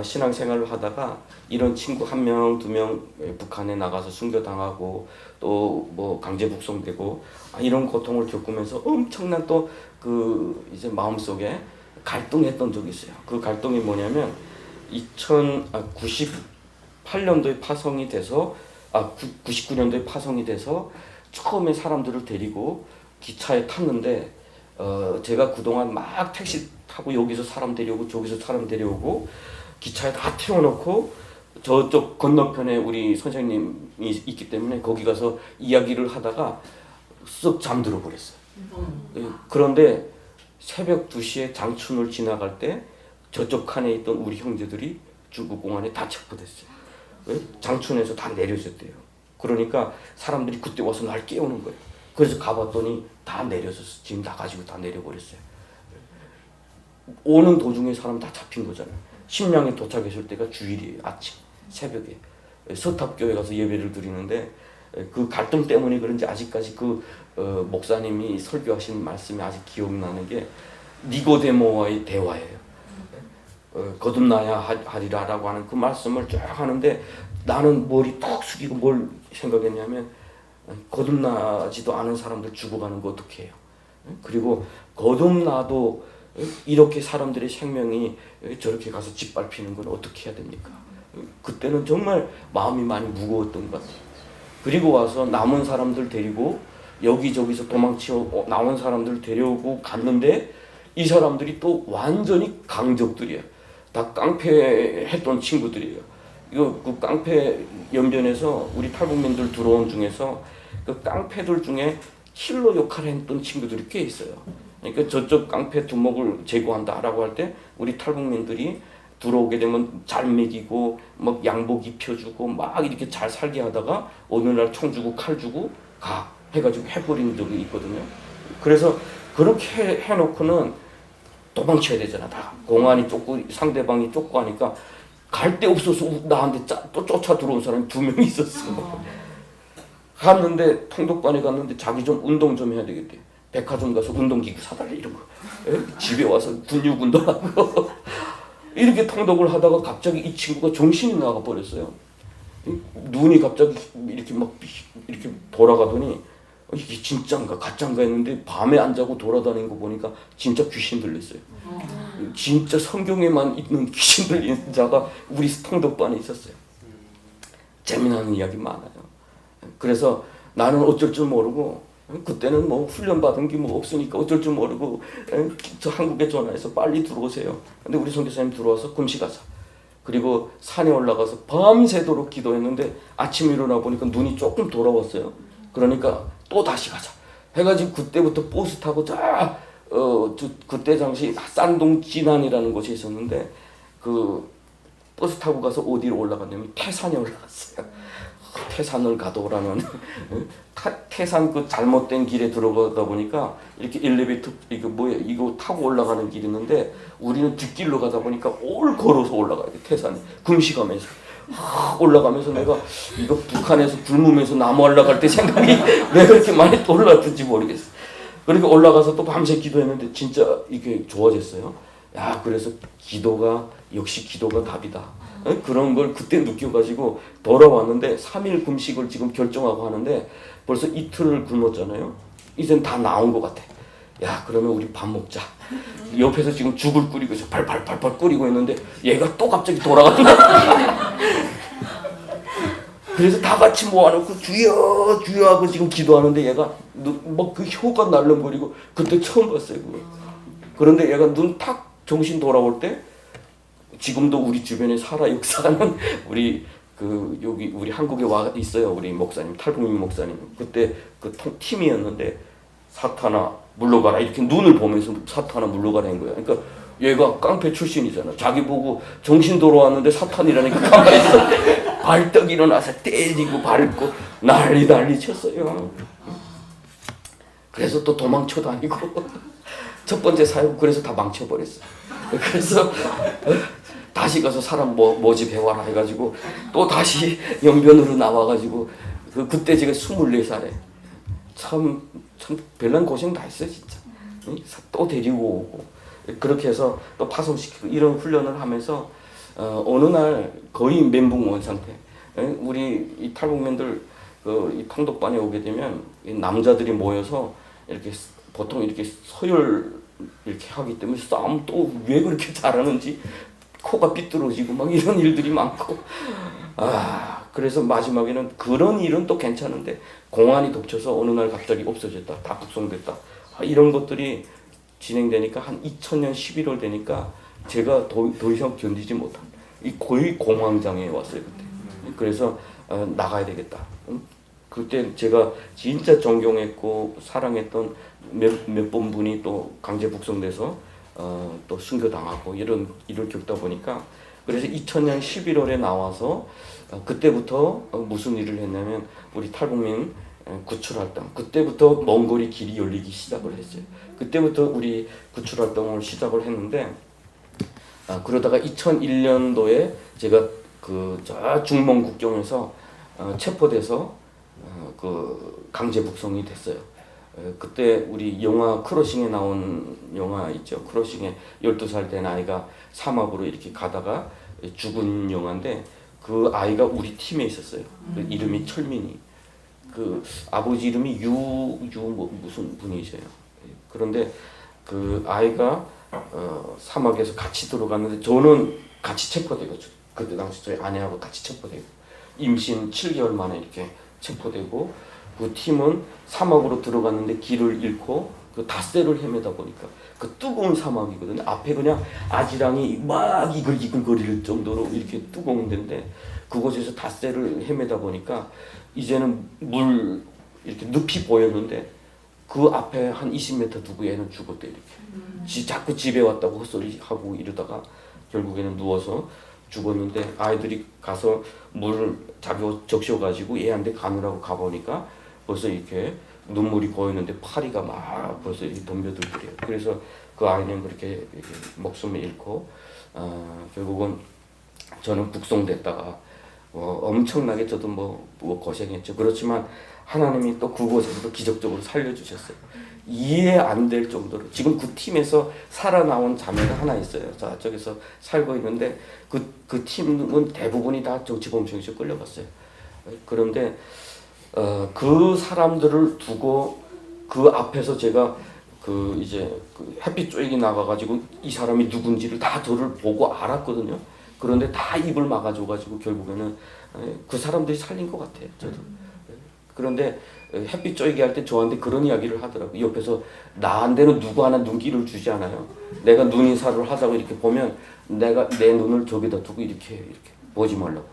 신앙생활을 하다가 이런 친구 한 명, 두 명 북한에 나가서 순교당하고 또 뭐 강제 북송되고 이런 고통을 겪으면서 엄청난 또 그 이제 마음속에 갈등했던 적이 있어요. 그 갈등이 뭐냐면 98년도에 파송이 돼서 99년도에 파송이 돼서 처음에 사람들을 데리고 기차에 탔는데 제가 그동안 막 택시 타고 여기서 사람 데려오고 저기서 사람 데려오고 기차에 다 태워놓고 저쪽 건너편에 우리 선생님이 있기 때문에 거기 가서 이야기를 하다가 쓱 잠들어 버렸어요. 그런데 새벽 2시에 장춘을 지나갈 때 저쪽 칸에 있던 우리 형제들이 중국공안에 다 체포됐어요. 장춘에서 다 내려졌대요. 그러니까 사람들이 그때 와서 날 깨우는 거예요. 그래서 가봤더니 다 내려졌어. 지금 다 가지고 다 내려버렸어요. 오는 도중에 사람 다 잡힌 거잖아요. 심양에 도착했을 때가 주일이에요. 아침 새벽에 서탑교회 가서 예배를 드리는데 그 갈등 때문에 그런지 아직까지 그 목사님이 설교하신 말씀이 아직 기억나는 게 니고데모와의 대화예요. 거듭나야 하리라라고 하는 그 말씀을 쫙 하는데 나는 머리 톡 숙이고 뭘 생각했냐면 거듭나지도 않은 사람들 죽어가는 거 어떻게 해요? 그리고 거듭나도 이렇게 사람들의 생명이 저렇게 가서 짓밟히는 건 어떻게 해야 됩니까? 그때는 정말 마음이 많이 무거웠던 것 같아요. 그리고 와서 남은 사람들 데리고 여기저기서 도망치고 나온 사람들 데려오고 갔는데 이 사람들이 또 완전히 강적들이에요. 다 깡패했던 친구들이에요. 이거 그 깡패 연변에서 우리 탈북민들 들어온 중에서 그 깡패들 중에 킬러 역할을 했던 친구들이 꽤 있어요. 그러니까 저쪽 깡패 두목을 제거한다라고 할 때 우리 탈북민들이 들어오게 되면 잘 먹이고 막 양복 입혀주고 막 이렇게 잘 살게 하다가 어느 날 총 주고 칼 주고 가 해가지고 해버린 적이 있거든요. 그래서 그렇게 해놓고는 도망쳐야 되잖아. 다 공안이 쫓고 상대방이 쫓고 하니까 갈 데 없어서 나한테 또 쫓아 들어온 사람이 2명 있었어. 갔는데 통독반에 갔는데 자기 좀 운동 좀 해야 되겠대. 백화점 가서 운동기구 사달래 이런 거. 집에 와서 근육 운동하고 이렇게 통독을 하다가 갑자기 이 친구가 정신이 나가 버렸어요. 눈이 갑자기 이렇게 막 이렇게 돌아가더니 이게 진짜인가 가짜인가 했는데 밤에 안 자고 돌아다니는 거 보니까 진짜 귀신 들렸어요. 진짜 성경에만 있는 귀신 들린 자가 우리 통독반에 있었어요. 재미나는 이야기 많아요. 그래서 나는 어쩔 줄 모르고 그때는 뭐 훈련 받은 게 뭐 없으니까 어쩔 줄 모르고 저 한국에 전화해서 빨리 들어오세요. 근데 우리 선교사님 들어와서 금식하자. 그리고 산에 올라가서 밤새도록 기도했는데 아침에 일어나 보니까 눈이 조금 돌아왔어요. 그러니까 또 다시 가자 해가지고 그때부터 버스 타고 그때 당시 쌍동 진안이라는 곳이 있었는데 그 버스 타고 가서 어디로 올라갔냐면 태산에 올라갔어요. 태산을 가도라는 태산 그 잘못된 길에 들어가다 보니까 이렇게 엘리베이터 이거 타고 올라가는 길이 있는데 우리는 뒷길로 가다 보니까 올 걸어서 올라가야 돼. 태산에 금시가면서 올라가면서 내가 이거 북한에서 굶으면서 나무 올라갈 때 생각이 왜 그렇게 많이 떠올랐는지 모르겠어. 그러니까 올라가서 또 밤새 기도했는데 진짜 이게 좋아졌어요. 야, 그래서 역시 기도가 답이다. 그런 걸 그때 느껴가지고 돌아왔는데 3일 금식을 지금 결정하고 하는데 벌써 이틀을 굶었잖아요. 이젠 다 나온 것 같아. 야, 그러면 우리 밥 먹자. 옆에서 지금 죽을 끓이고 있어. 팔팔팔팔 끓이고 있는데 얘가 또 갑자기 돌아간다. 그래서 다 같이 모아놓고 주여 주여 하고 지금 기도하는데 얘가 막 그 혀가 날름거리고 그때 처음 봤어요. 그거. 그런데 얘가 눈 탁 정신 돌아올 때 지금도 우리 주변에 살아 역사하는 우리 여기 우리 한국에 와 있어요. 우리 목사님 탈북민 목사님. 그때 그 팀이었는데 사탄아 물러가라 이렇게 눈을 보면서 사탄아 물러가라 한 거야. 그러니까 얘가 깡패 출신이잖아. 자기 보고 정신 돌아왔는데 사탄이라니까 가만히 있어. 발떡 일어나서 때리고 밟고 난리 쳤어요. 그래서 또 도망쳐 다니고 첫 번째 사역 그래서 다 망쳐버렸어. 그래서 다시 가서 사람 모집해와라 해가지고 또 다시 연변으로 나와가지고 그때 제가 24살에 참 별난 고생 다 했어요 진짜. 또 데리고 오고 그렇게 해서 또 파송시키고 이런 훈련을 하면서 어느 날 거의 멘붕 온 상태. 우리 이 탈북민들 이 통독반에 오게 되면 이 남자들이 모여서 이렇게 보통 이렇게 서열 이렇게 하기 때문에 싸움 또 왜 그렇게 잘하는지 코가 삐뚤어지고 막 이런 일들이 많고 그래서 마지막에는 그런 일은 또 괜찮은데 공안이 덮쳐서 어느 날 갑자기 없어졌다, 다 북송됐다, 이런 것들이 진행되니까 한 2000년 11월 되니까 제가 더 이상 견디지 못한 거의 공황장애에 왔어요 그때. 그래서 나가야 되겠다. 그때 제가 진짜 존경했고 사랑했던 몇번 분이 또 강제 북송돼서 또 순교당하고 일을 겪다 보니까, 그래서 2000년 11월에 나와서 그때부터 무슨 일을 했냐면 우리 탈북민 구출활동, 그때부터 먼 거리 길이 열리기 시작을 했어요. 그때부터 우리 구출활동을 시작을 했는데 그러다가 2001년도에 제가 저 중몽 국경에서 체포돼서 강제 북송이 됐어요. 그때 우리 영화 크로싱에 나온 영화 있죠. 크로싱에 12살 된 아이가 사막으로 이렇게 가다가 죽은 영화인데 그 아이가 우리 팀에 있었어요. 그 이름이 철민이. 그 아버지 이름이 무슨 분이세요. 그런데 그 아이가 사막에서 같이 들어갔는데 저는 같이 체포되고, 그때 당시 저희 아내하고 같이 체포되고 임신 7개월 만에 이렇게 체포되고, 그 팀은 사막으로 들어갔는데 길을 잃고 그 닷새를 헤매다 보니까 그 뜨거운 사막이거든요. 앞에 그냥 아지랑이 막 이글이글거릴 정도로 이렇게 뜨거운 데인데 그곳에서 닷새를 헤매다 보니까 이제는 물 이렇게 늪이 보였는데 그 앞에 한 20m 두고 얘는 죽었대 이렇게. 자꾸 집에 왔다고 헛소리하고 이러다가 결국에는 누워서 죽었는데 아이들이 가서 물을 적셔가지고 얘한테 가느라고 가보니까 벌써 이렇게 눈물이 고이는데 파리가 막 벌써 이렇게 덤벼들더래요. 그래서 그 아이는 그렇게 목숨을 잃고 결국은 저는 북송됐다가 엄청나게 저도 뭐 고생했죠. 그렇지만 하나님이 또 그곳에서도 기적적으로 살려주셨어요. 이해 안 될 정도로. 지금 그 팀에서 살아나온 자매가 하나 있어요. 저쪽에서 살고 있는데 그 팀은 대부분이 다 정치범죄에서 끌려갔어요. 그런데 그 사람들을 두고 그 앞에서 제가 이제 햇빛 쬐기 나가가지고 이 사람이 누군지를 다 저를 보고 알았거든요. 그런데 다 입을 막아줘가지고 결국에는 그 사람들이 살린 것 같아요. 저도. 그런데 햇빛 쬐기 할 때 저한테 그런 이야기를 하더라고요. 옆에서 나한테는 누구 하나 눈길을 주지 않아요. 내가 눈인사를 하자고 이렇게 보면 내가 내 눈을 저기다 두고 이렇게 보지 말라고.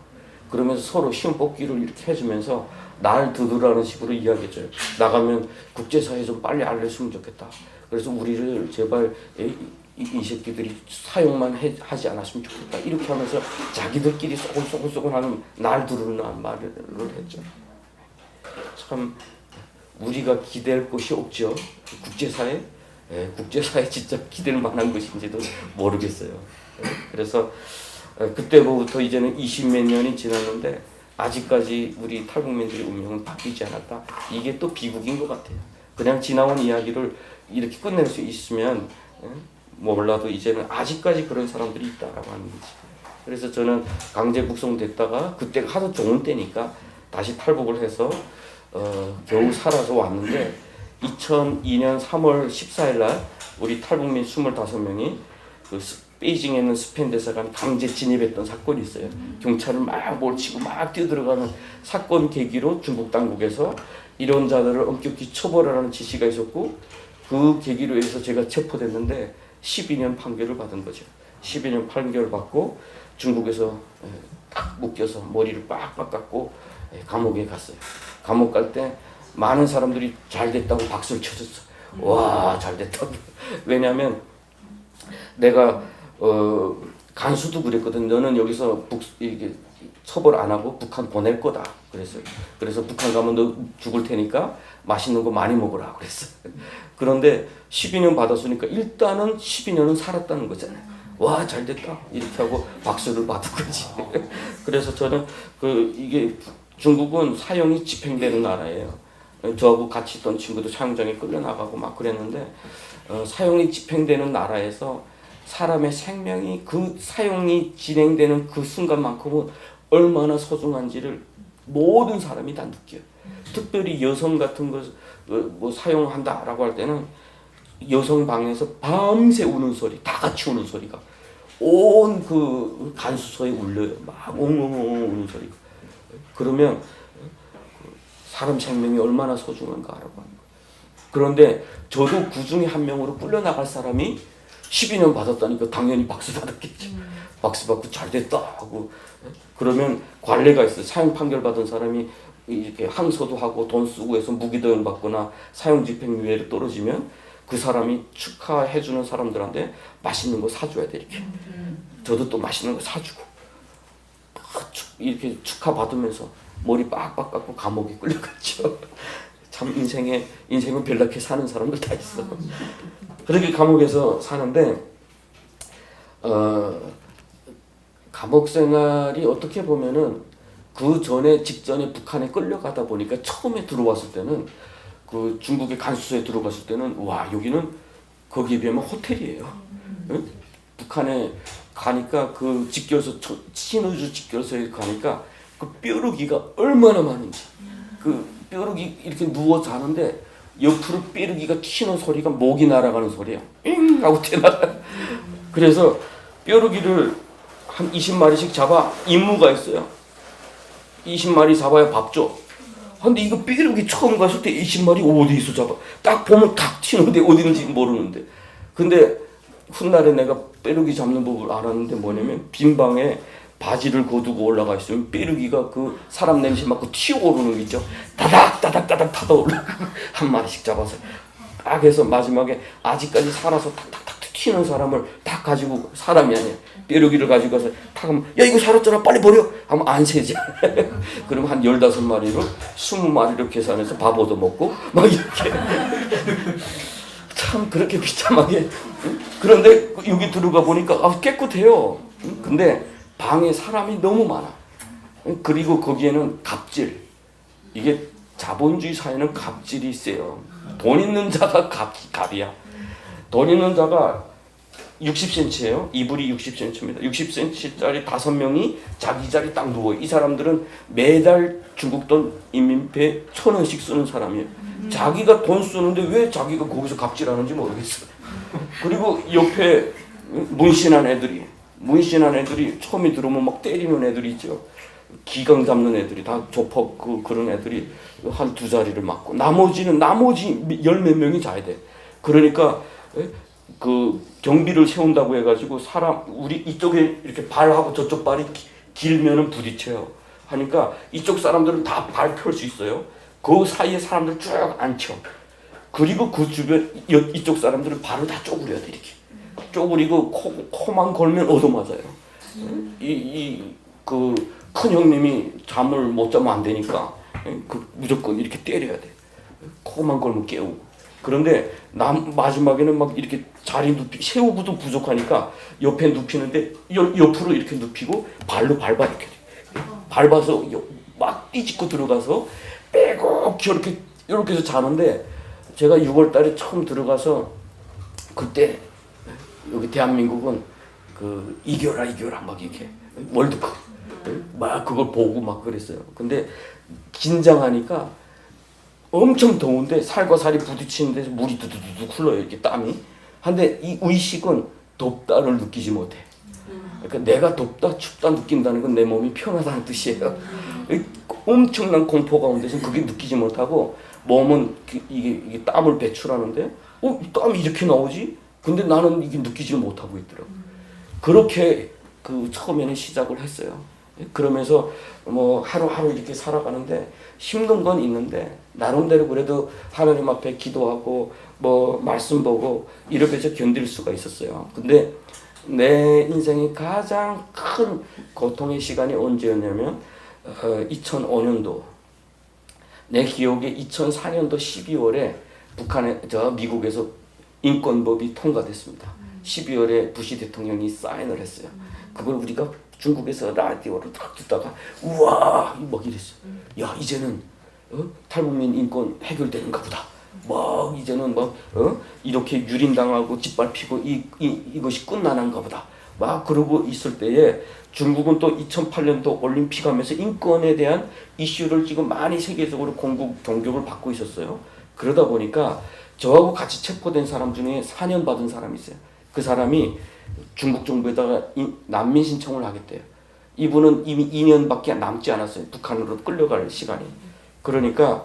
그러면서 서로 시험뽑기를 이렇게 해주면서 날 두드라는 식으로 이야기해줘요. 나가면 국제사회 좀 빨리 알려주면 좋겠다. 그래서 우리를 제발 이 새끼들이 사용만 하지 않았으면 좋겠다. 이렇게 하면서 자기들끼리 쏘글쏘글 하는 날 두르는 말을 했죠. 참 우리가 기댈 곳이 없죠. 국제사회? 국제사회 진짜 기댈 만한 것인지도 모르겠어요. 그래서 그때부터 이제는 20몇 년이 지났는데 아직까지 우리 탈북민들의 운명은 바뀌지 않았다. 이게 또 비극인 것 같아요. 그냥 지나온 이야기를 이렇게 끝낼 수 있으면 몰라도 이제는 아직까지 그런 사람들이 있다라고 하는 거지. 그래서 저는 강제 북송됐다가 그때가 하도 좋은 때니까 다시 탈북을 해서 겨우 살아서 왔는데 2002년 3월 14일 날 우리 탈북민 25명이 베이징에 있는 스페인 대사관 강제 진입했던 사건이 있어요. 경찰을 막 몰치고 막 뛰어들어가는 사건 계기로 중국 당국에서 이런 자들을 엄격히 처벌하라는 지시가 있었고 그 계기로 해서 제가 체포됐는데 12년 판결을 받은 거죠. 12년 판결을 받고 중국에서 딱 묶여서 머리를 빡빡 깎고 감옥에 갔어요. 감옥 갈 때 많은 사람들이 잘 됐다고 박수를 쳐줬어. 와, 잘 됐다고. 왜냐하면 내가 간수도 그랬거든. 너는 여기서 이게 처벌 안 하고 북한 보낼 거다. 그래서 북한 가면 너 죽을 테니까 맛있는 거 많이 먹으라. 그랬어. 그런데 12년 받았으니까 일단은 12년은 살았다는 거잖아요. 와, 잘 됐다. 이렇게 하고 박수를 받은 거지. 그래서 저는 이게 중국은 사형이 집행되는 나라예요. 저하고 같이 있던 친구도 사형장에 끌려나가고 막 그랬는데 사형이 집행되는 나라에서 사람의 생명이 그 사용이 진행되는 그 순간만큼은 얼마나 소중한지를 모든 사람이 다 느껴요. 특별히 여성 같은 거 뭐 사용한다라고 할 때는 여성 방에서 밤새 우는 소리, 다 같이 우는 소리가 온 그 간수소에 울려요. 막 엉엉엉 우는 소리가. 그러면 사람 생명이 얼마나 소중한가라고 하는 거예요. 그런데 저도 그 중에 한 명으로 끌려나갈 사람이 12년 받았다니까 당연히 박수 받았겠죠. 박수 받고 잘 됐다 하고. 그러면 관례가 있어요. 사형 판결 받은 사람이 이렇게 항소도 하고 돈 쓰고 해서 무기도용 받거나 사형 집행유예로 떨어지면 그 사람이 축하해주는 사람들한테 맛있는 거 사줘야 돼. 이렇게. 저도 또 맛있는 거 사주고 이렇게 축하받으면서 머리 빡빡 깎고 감옥에 끌려갔죠. 참 인생은 별나게 사는 사람들 다 있어. 그렇게 감옥에서 사는데 감옥 생활이 어떻게 보면은 그 전에 직전에 북한에 끌려가다 보니까 처음에 들어왔을 때는 그 중국의 간수소에 들어갔을 때는 와 여기는 거기에 비하면 호텔이에요. 응? 북한에 가니까 그 직결소 신의주 직결소에 가니까 그 뾰루기가 얼마나 많은지 그 뾰루기 이렇게 누워 자는데 옆으로 뾰루기가 튀는 소리가 목이 날아가는 소리야. 잉 하고 튀어나가. 그래서 뾰루기를 한 20마리씩 잡아 임무가 있어요. 20마리 잡아야 밥 줘. 근데 이거 뾰루기 처음 갔을 때 20마리 어디서 잡아? 딱 보면 탁 튀는데 어디는지 모르는데. 근데 훗날에 내가 뾰루기 잡는 법을 알았는데 뭐냐면 빈 방에 바지를 거두고 올라가 있으면 뾰루기가 그 사람 냄새 맡고 튀어오르는 거 있죠. 따닥 타다 올라가고 한 마리씩 잡아서 딱 해서 마지막에 아직까지 살아서 탁탁탁 튀는 사람을 딱 가지고 사람이 아니야. 뾰루기를 가지고 가서 탁 하면 야 이거 살았잖아 빨리 버려 하면 안 세지. 그럼 한 15마리로 20마리로 계산해서 밥 얻어먹고 막 이렇게 참 그렇게 비참하게. 그런데 여기 들어가 보니까 깨끗해요. 근데 방에 사람이 너무 많아. 그리고 거기에는 갑질. 이게 자본주의 사회는 갑질이 세요. 돈 있는 자가 갑이야. 돈 있는 자가 60cm예요. 이불이 60cm입니다. 60cm짜리 5명이 자기 자리 딱 누워요. 이 사람들은 매달 중국 돈 인민폐 1,000원씩 쓰는 사람이에요. 자기가 돈 쓰는데 왜 자기가 거기서 갑질하는지 모르겠어. 그리고 옆에 문신한 애들이 처음에 들어오면 막 때리는 애들이 있죠. 기강 잡는 애들이 다 조폭 그런 애들이 한 2자리를 맡고 나머지 10몇 명이 자야 돼. 그러니까 그 경비를 세운다고 해가지고 우리 이쪽에 이렇게 발하고 저쪽 발이 길면은 부딪혀요. 하니까 이쪽 사람들은 다 발 펼 수 있어요. 그 사이에 사람들 쭉 앉혀. 그리고 그 주변 이쪽 사람들은 발을 다 쪼그려야 돼. 이렇게 쪼그리고 코만 걸면 얻어맞아요. 그 큰 형님이 잠을 못 자면 안 되니까 무조건 이렇게 때려야 돼. 코만 걸면 깨우고. 그런데 마지막에는 막 이렇게 자리 세우고도 부족하니까 옆에 눕히는데 옆으로 이렇게 눕히고 발로 밟아 이렇게 밟아서 막 뒤집고 들어가서 빼곡히 이렇게 해서 자는데 제가 6월달에 처음 들어가서 그때 여기 대한민국은 그 이겨라 막 이렇게 월드컵 막 그걸 보고 막 그랬어요. 근데 긴장하니까 엄청 더운데 살과 살이 부딪히는 데서 물이 두두두둑 흘러요. 이렇게 땀이. 근데 이 의식은 덥다를 느끼지 못해. 그러니까 내가 덥다 춥다 느낀다는 건 내 몸이 편하다는 뜻이에요. 엄청난 공포 가운데서 그게 느끼지 못하고 몸은 이게 땀을 배출하는데 땀이 이렇게 나오지? 근데 나는 이게 느끼지 못하고 있더라고. 그렇게 그 처음에는 시작을 했어요. 그러면서 뭐 하루하루 이렇게 살아가는데 힘든 건 있는데 나름대로 그래도 하나님 앞에 기도하고 뭐 말씀 보고 이렇게 해서 견딜 수가 있었어요. 근데 내 인생의 가장 큰 고통의 시간이 언제였냐면 2005년도 내 기억에 2004년도 12월에 미국에서 인권법이 통과됐습니다. 12월에 부시 대통령이 사인을 했어요. 그걸 우리가 중국에서 라디오로 딱 듣다가 우와 막 이랬어. 야 이제는 탈북민 인권 해결되는가 보다 막 이제는 막 이렇게 유린당하고 짓밟히고 이것이 끝나는가 보다. 막 그러고 있을 때에 중국은 또 2008년도 올림픽 하면서 인권에 대한 이슈를 지금 많이 세계적으로 경격을 받고 있었어요. 그러다 보니까 저하고 같이 체포된 사람 중에 4년 받은 사람이 있어요. 그 사람이 중국 정부에다가 난민 신청을 하겠대요. 이분은 이미 2년밖에 남지 않았어요. 북한으로 끌려갈 시간이. 그러니까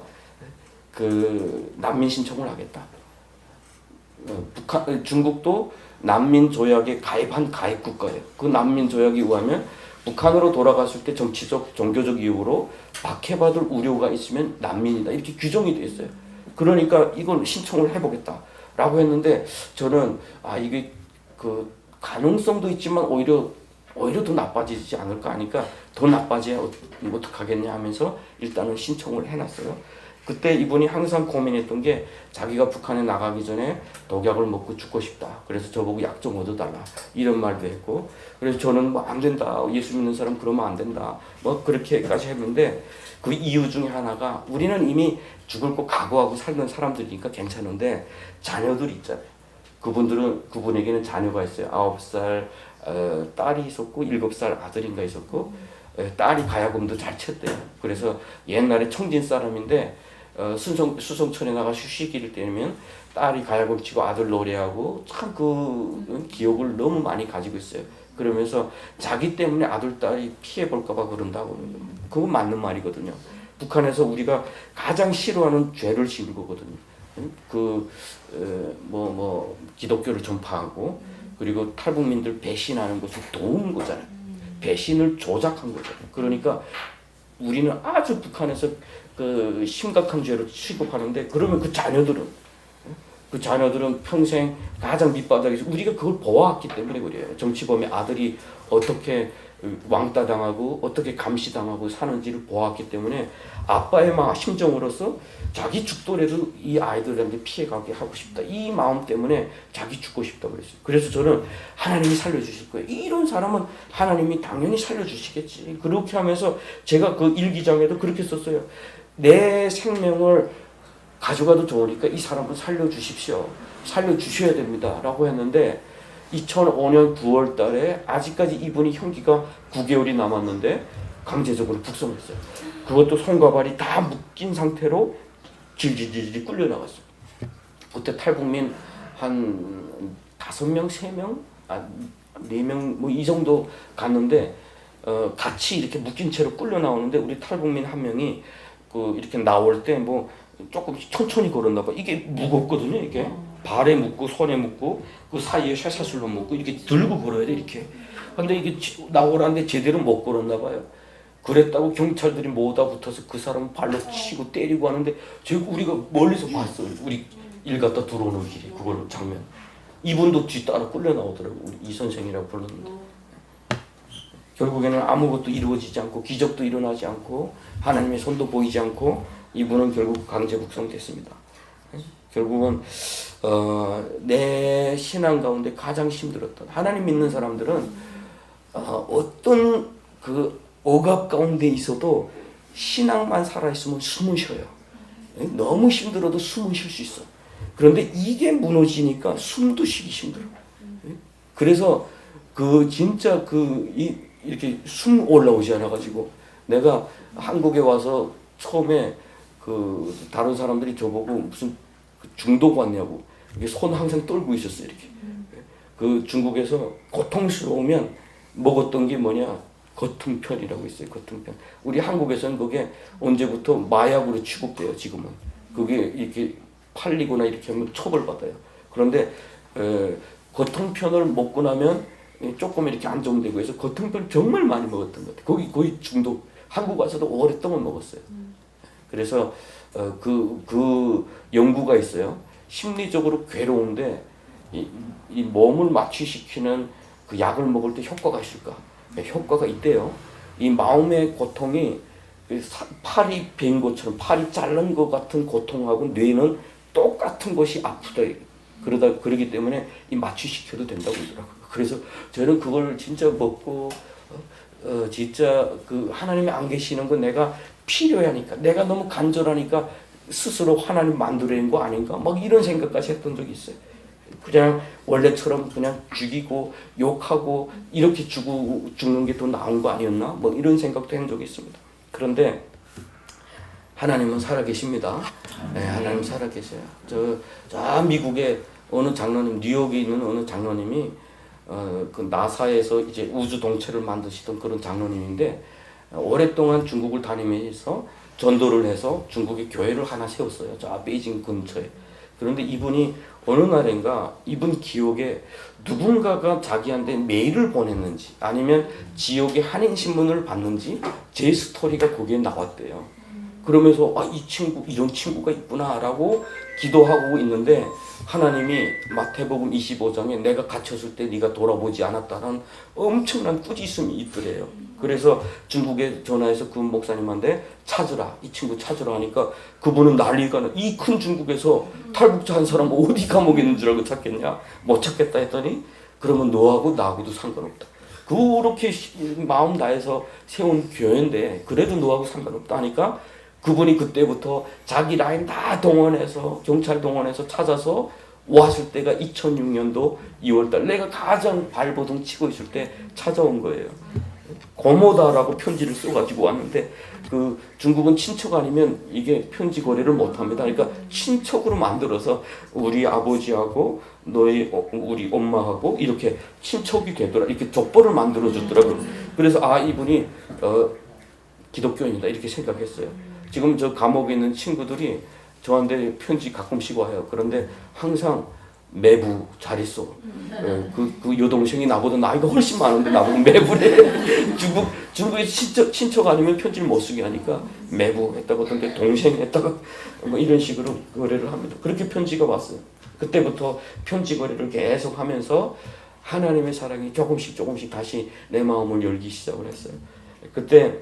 그 난민 신청을 하겠다. 중국도 난민 조약에 가입한 가입 국가예요. 그 난민 조약에 의하면 북한으로 돌아갔을 때 정치적, 종교적 이유로 박해받을 우려가 있으면 난민이다. 이렇게 규정이 되어 있어요. 그러니까 이걸 신청을 해보겠다라고 했는데 저는 이게 그 가능성도 있지만 오히려 더 나빠지지 않을까 하니까 더 나빠져야 어떡하겠냐 하면서 일단은 신청을 해놨어요. 그때 이분이 항상 고민했던 게 자기가 북한에 나가기 전에 독약을 먹고 죽고 싶다. 그래서 저보고 약 좀 얻어달라. 이런 말도 했고, 그래서 저는 뭐 안 된다. 예수 믿는 사람 그러면 안 된다. 뭐 그렇게까지 했는데 그 이유 중에 하나가 우리는 이미 죽을 거 각오하고 살던 사람들이니까 괜찮은데 자녀들 있잖아요. 그분에게는 자녀가 있어요. 9살 딸이 있었고 7살 아들인가 있었고 딸이 가야금도 잘 쳤대요. 그래서 옛날에 청진 사람인데 수성천에 나가 휴식일 때면 딸이 가야금 치고 아들 노래하고 참 그 기억을 너무 많이 가지고 있어요. 그러면서 자기 때문에 아들 딸이 피해 볼까봐 그런다고. 그건 맞는 말이거든요. 북한에서 우리가 가장 싫어하는 죄를 지은 거거든요. 기독교를 전파하고 그리고 탈북민들 배신하는 것을 도운 거잖아요. 배신을 조작한 거잖아요. 그러니까 우리는 아주 북한에서 그 심각한 죄로 취급하는데 그러면 그 자녀들은 평생 가장 밑바닥에서 우리가 그걸 보아왔기 때문에 그래요. 정치범의 아들이 어떻게 왕따 당하고 어떻게 감시당하고 사는지를 보았기 때문에 아빠의 심정으로서 자기 죽더라도 이 아이들한테 피해가게 하고 싶다. 이 마음 때문에 자기 죽고 싶다 그랬어요. 그래서 저는 하나님이 살려주실 거예요. 이런 사람은 하나님이 당연히 살려주시겠지. 그렇게 하면서 제가 그 일기장에도 그렇게 썼어요. 내 생명을 가져가도 좋으니까 이 사람은 살려주십시오. 살려주셔야 됩니다. 라고 했는데 2005년 9월 달에 아직까지 이분이 형기가 9개월이 남았는데 강제적으로 북송했어요. 그것도 손과 발이 다 묶인 상태로 질질질질 끌려 나갔어요. 그때 탈북민 한 5명, 3명, 4명 뭐 이 정도 갔는데 같이 이렇게 묶인 채로 끌려 나오는데 우리 탈북민 한 명이 이렇게 나올 때 뭐 조금 천천히 걸었나 봐. 이게 무겁거든요. 이게 발에 묶고 손에 묶고 그 사이에 쇠사슬로 묶고 이렇게 들고 걸어야 돼 이렇게. 근데 이게 나오라는데 제대로 못 걸었나 봐요. 그랬다고 경찰들이 모다 붙어서 그 사람 발로 치고 때리고 하는데 우리가 멀리서 봤어요. 우리 일 갔다 들어오는 길에 그걸 장면. 이분도 뒤 따라 끌려 나오더라고. 우리 이 선생이라고 불렀는데. 결국에는 아무것도 이루어지지 않고 기적도 일어나지 않고 하나님의 손도 보이지 않고 이분은 결국 강제 북송됐습니다. 결국은 내 신앙 가운데 가장 힘들었던 하나님 믿는 사람들은 어떤 그 억압 가운데 있어도 신앙만 살아있으면 숨을 쉬어요. 너무 힘들어도 숨을 쉴 수 있어. 그런데 이게 무너지니까 숨도 쉬기 힘들어. 그래서 진짜 이렇게 숨 올라오지 않아가지고 내가 한국에 와서 처음에 다른 사람들이 저보고 무슨 중독 왔냐고 이게 손 항상 떨고 있었어요. 이렇게 중국에서 고통스러우면 먹었던 게 뭐냐 거통편이라고 있어요. 거통편. 우리 한국에서는 그게 언제부터 마약으로 취급돼요. 지금은 그게 이렇게 팔리거나 이렇게 하면 처벌받아요. 그런데 거통편을 먹고 나면 조금 이렇게 안정되고 해서 거통편 정말 많이 먹었던 것 같아요. 거의 중독. 한국 와서도 오랫동안 먹었어요. 그래서 그 연구가 있어요. 심리적으로 괴로운데 이 몸을 마취시키는 그 약을 먹을 때 효과가 있을까? 효과가 있대요. 이 마음의 고통이 팔이 빈 것처럼 팔이 자른 것 같은 고통하고 뇌는 똑같은 것이 아프다. 그러기 때문에 이 마취시켜도 된다고 그러더라고요. 그래서 저는 그걸 진짜 먹고 진짜 하나님이 안 계시는 건 내가 필요하니까 내가 너무 간절하니까 스스로 하나님 만들어낸 거 아닌가? 막 이런 생각까지 했던 적이 있어요. 그냥 원래처럼 그냥 죽이고 욕하고 이렇게 죽는 게 더 나은 거 아니었나? 뭐 이런 생각도 한 적이 있습니다. 그런데 하나님은 살아계십니다. 네, 하나님 살아계세요. 저 미국의 어느 장로님, 뉴욕에 있는 어느 장로님이 그 나사에서 이제 우주 동체를 만드시던 그런 장로님인데 오랫동안 중국을 다니면서 전도를 해서 중국에 교회를 하나 세웠어요. 저 베이징 근처에. 그런데 이분이 어느 날인가 이분 기억에 누군가가 자기한테 메일을 보냈는지 아니면 지역의 한인신문을 봤는지 제 스토리가 거기에 나왔대요. 그러면서 이 친구 이런 친구가 있구나라고 기도하고 있는데 하나님이 마태복음 25장에 내가 갇혔을 때 네가 돌아보지 않았다는 엄청난 꾸짖음이 있더래요. 그래서 중국에 전화해서 그 목사님한테 찾으라, 이 친구 찾으라 하니까 그분은 난리가 나. 이 큰 중국에서 탈북자 한 사람 어디 감옥에 있는 줄 알고 찾겠냐? 못 찾겠다 했더니 그러면 너하고 나하고도 상관없다. 그렇게 마음 다해서 세운 교회인데 그래도 너하고 상관없다 하니까 그분이 그때부터 자기 라인 다 동원해서 경찰 동원해서 찾아서 왔을 때가 2006년도 2월달 내가 가장 발버둥 치고 있을 때 찾아온 거예요. 고모다라고 편지를 써가지고 왔는데 그 중국은 친척 아니면 이게 편지 거래를 못합니다. 그러니까 친척으로 만들어서 우리 아버지하고 너희 우리 엄마하고 이렇게 친척이 되더라. 이렇게 족보를 만들어줬더라고요. 그래서 이분이 기독교인이다 이렇게 생각했어요. 지금 저 감옥에 있는 친구들이 저한테 편지 가끔씩 와요. 그런데 항상 매부 잘 있어. 그 여동생이 나보다 나이가 훨씬 많은데 나보고 매부래. 중국에 친척 아니면 편지를 못 쓰게 하니까 매부 했다고 하던데 동생 했다가 뭐 이런 식으로 거래를 합니다. 그렇게 편지가 왔어요. 그때부터 편지 거래를 계속 하면서 하나님의 사랑이 조금씩 다시 내 마음을 열기 시작을 했어요. 그때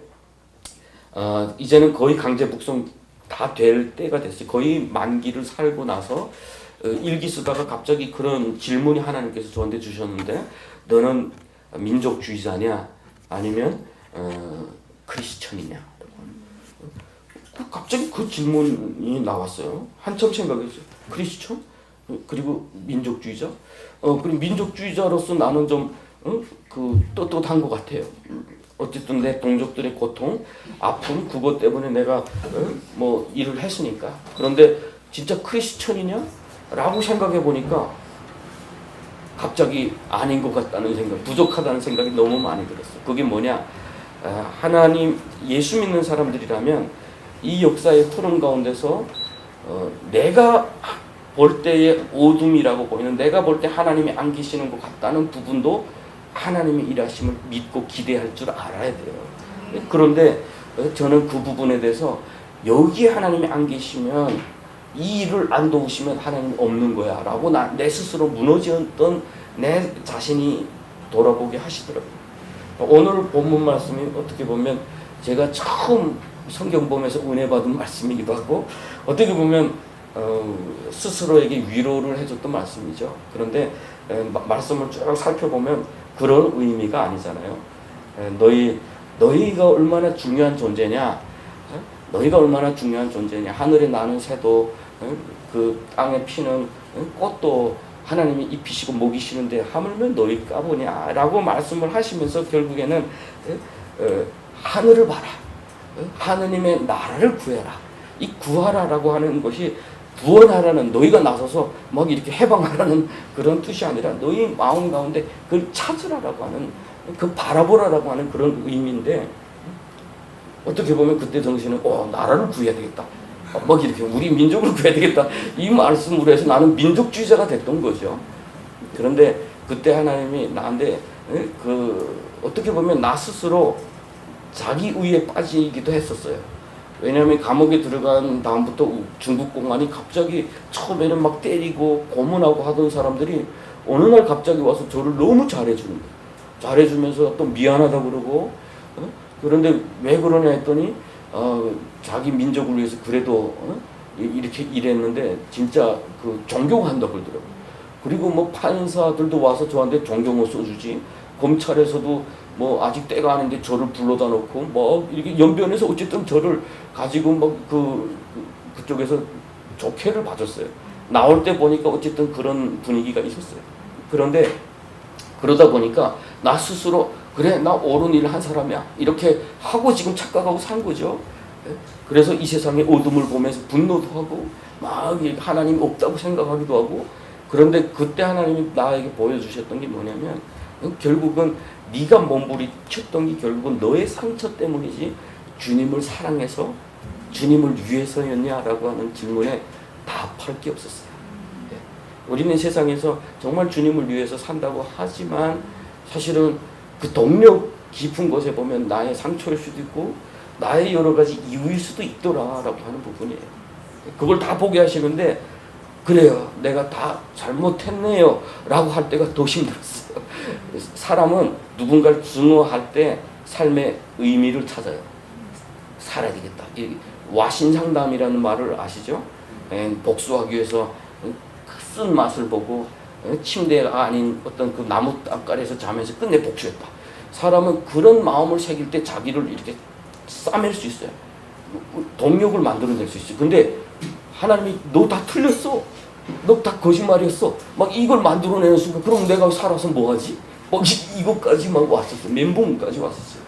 이제는 거의 강제 북송 다 될 때가 됐어요. 거의 만기를 살고 나서 일기 쓰다가 갑자기 그런 질문이 하나님께서 저한테 주셨는데 너는 민족주의자냐 아니면 크리스천이냐 갑자기 그 질문이 나왔어요. 한참 생각했어요. 크리스천? 그리고 민족주의자? 그리고 민족주의자로서 나는 좀 떳떳한 것 같아요. 어쨌든 내 동족들의 고통, 아픔 그것 때문에 내가 뭐 일을 했으니까. 그런데 진짜 크리스천이냐? 라고 생각해 보니까 갑자기 아닌 것 같다는 생각, 부족하다는 생각이 너무 많이 들었어요. 그게 뭐냐? 하나님, 예수 믿는 사람들이라면 이 역사의 흐름 가운데서 내가 볼 때의 어둠이라고 보이는 내가 볼 때 하나님이 안 계시는 것 같다는 부분도 하나님의 일하심을 믿고 기대할 줄 알아야 돼요. 그런데 저는 그 부분에 대해서 여기에 하나님이 안 계시면 이 일을 안 도우시면 하나님 없는 거야 라고 내 스스로 무너졌던 내 자신이 돌아보게 하시더라고요. 오늘 본문 말씀이 어떻게 보면 제가 처음 성경 보면서 은혜 받은 말씀이기도 하고 어떻게 보면 스스로에게 위로를 해줬던 말씀이죠. 그런데 말씀을 쭉 살펴보면 그런 의미가 아니잖아요. 너희가 얼마나 중요한 존재냐? 너희가 얼마나 중요한 존재냐? 하늘에 나는 새도 그 땅에 피는 꽃도 하나님이 입히시고 먹이시는데 하물며 너희 까보냐? 라고 말씀을 하시면서 결국에는 하늘을 봐라. 하느님의 나라를 구해라. 이 구하라라고 하는 것이 구원하라는 너희가 나서서 막 이렇게 해방하라는 그런 뜻이 아니라 너희 마음 가운데 그걸 찾으라라고 하는 그 바라보라라고 하는 그런 의미인데 어떻게 보면 그때 정신은 나라를 구해야 되겠다. 막 이렇게 우리 민족을 구해야 되겠다. 이 말씀으로 해서 나는 민족주의자가 됐던 거죠. 그런데 그때 하나님이 나한테 어떻게 보면 나 스스로 자기 의에 빠지기도 했었어요. 왜냐하면 감옥에 들어간 다음부터 중국 공안이 갑자기 처음에는 막 때리고 고문하고 하던 사람들이 어느 날 갑자기 와서 저를 너무 잘해주는 거예요. 잘해주면서 또 미안하다고 그러고 그런데 왜 그러냐 했더니 자기 민족을 위해서 그래도 이렇게 일했는데 진짜 존경한다고 그러더라고요. 그리고 뭐 판사들도 와서 저한테 존경을 써주지 검찰에서도 뭐 아직 때가 아닌데 저를 불러다 놓고 뭐 이렇게 연변에서 어쨌든 저를 가지고 막 그쪽에서 좋게를 봐줬어요. 나올 때 보니까 어쨌든 그런 분위기가 있었어요. 그런데 그러다 보니까 나 스스로 그래 나 옳은 일을 한 사람이야 이렇게 하고 지금 착각하고 산 거죠. 그래서 이 세상의 어둠을 보면서 분노도 하고 막 하나님이 없다고 생각하기도 하고. 그런데 그때 하나님이 나에게 보여주셨던 게 뭐냐면 결국은 네가 몸부림쳤던 게 결국은 너의 상처 때문이지 주님을 사랑해서 주님을 위해서였냐라고 하는 질문에 답할 게 없었어요. 우리는 세상에서 정말 주님을 위해서 산다고 하지만 사실은 그 동력 깊은 곳에 보면 나의 상처일 수도 있고 나의 여러 가지 이유일 수도 있더라라고 하는 부분이에요. 그걸 다 보게 하시는데 그래요. 내가 다 잘못했네요 라고 할 때가 더 힘들었어요. 사람은 누군가를 증오할 때 삶의 의미를 찾아요. 살아야 되겠다. 와신상담이라는 말을 아시죠? 복수하기 위해서 쓴 맛을 보고 침대가 아닌 어떤 그 나무 땅가리에서 자면서 끝내 복수했다. 사람은 그런 마음을 새길 때 자기를 이렇게 싸맬 수 있어요. 동력을 만들어낼 수 있어요. 근데 하나님이 너 다 틀렸어. 너 다 거짓말이었어. 막 이걸 만들어내는 순간 그럼 내가 살아서 뭐하지? 막 이것까지 막 왔었어요. 멘붕까지 왔었어요.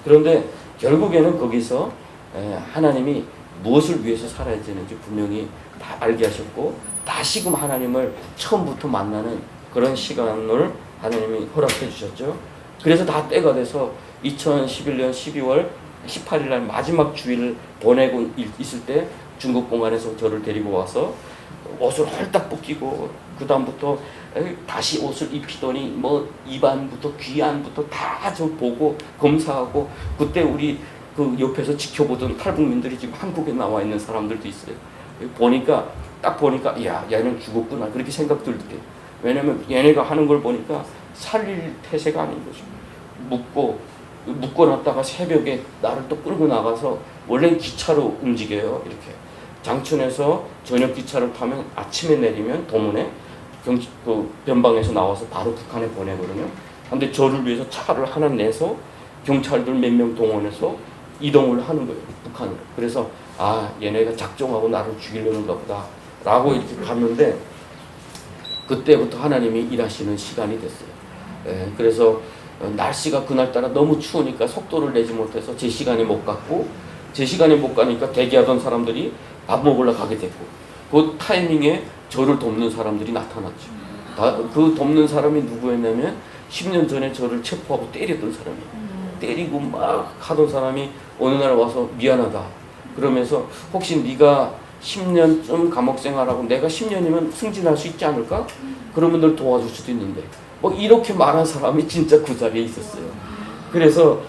그런데 결국에는 거기서 하나님이 무엇을 위해서 살아야 되는지 분명히 다 알게 하셨고 다시금 하나님을 처음부터 만나는 그런 시간을 하나님이 허락해 주셨죠. 그래서 다 때가 돼서 2011년 12월 18일 날 마지막 주일을 보내고 있을 때 중국 공안에서 저를 데리고 와서 옷을 헐딱 벗기고 그 다음부터 다시 옷을 입히더니 뭐 입안부터 귀 안부터 다 저 보고 검사하고 그때 우리 그 옆에서 지켜보던 탈북민들이 지금 한국에 나와 있는 사람들도 있어요. 보니까 딱 보니까 야 얘는 죽었구나 그렇게 생각 들게. 왜냐면 얘네가 하는 걸 보니까 살릴 태세가 아닌 거죠. 묶어놨다가 새벽에 나를 또 끌고 나가서 원래는 기차로 움직여요. 이렇게 장춘에서 저녁 기차를 타면 아침에 내리면 도문에 그 변방에서 나와서 바로 북한에 보내거든요. 근데 저를 위해서 차를 하나 내서 경찰들 몇 명 동원해서 이동을 하는 거예요. 북한으로. 그래서 아 얘네가 작정하고 나를 죽이려는가 보다 라고 이렇게 갔는데 그때부터 하나님이 일하시는 시간이 됐어요. 그래서 날씨가 그날따라 너무 추우니까 속도를 내지 못해서 제 시간에 못 갔고 제 시간에 못 가니까 대기하던 사람들이 밥 먹으러 가게 됐고 그 타이밍에 저를 돕는 사람들이 나타났죠. 그 돕는 사람이 누구였냐면 10년 전에 저를 체포하고 때렸던 사람이에요. 때리고 막 하던 사람이 어느 날 와서 미안하다 그러면서 혹시 네가 10년쯤 감옥 생활하고 내가 10년이면 승진할 수 있지 않을까? 그러면 널 도와줄 수도 있는데 뭐 이렇게 말한 사람이 진짜 그 자리에 있었어요. 그래서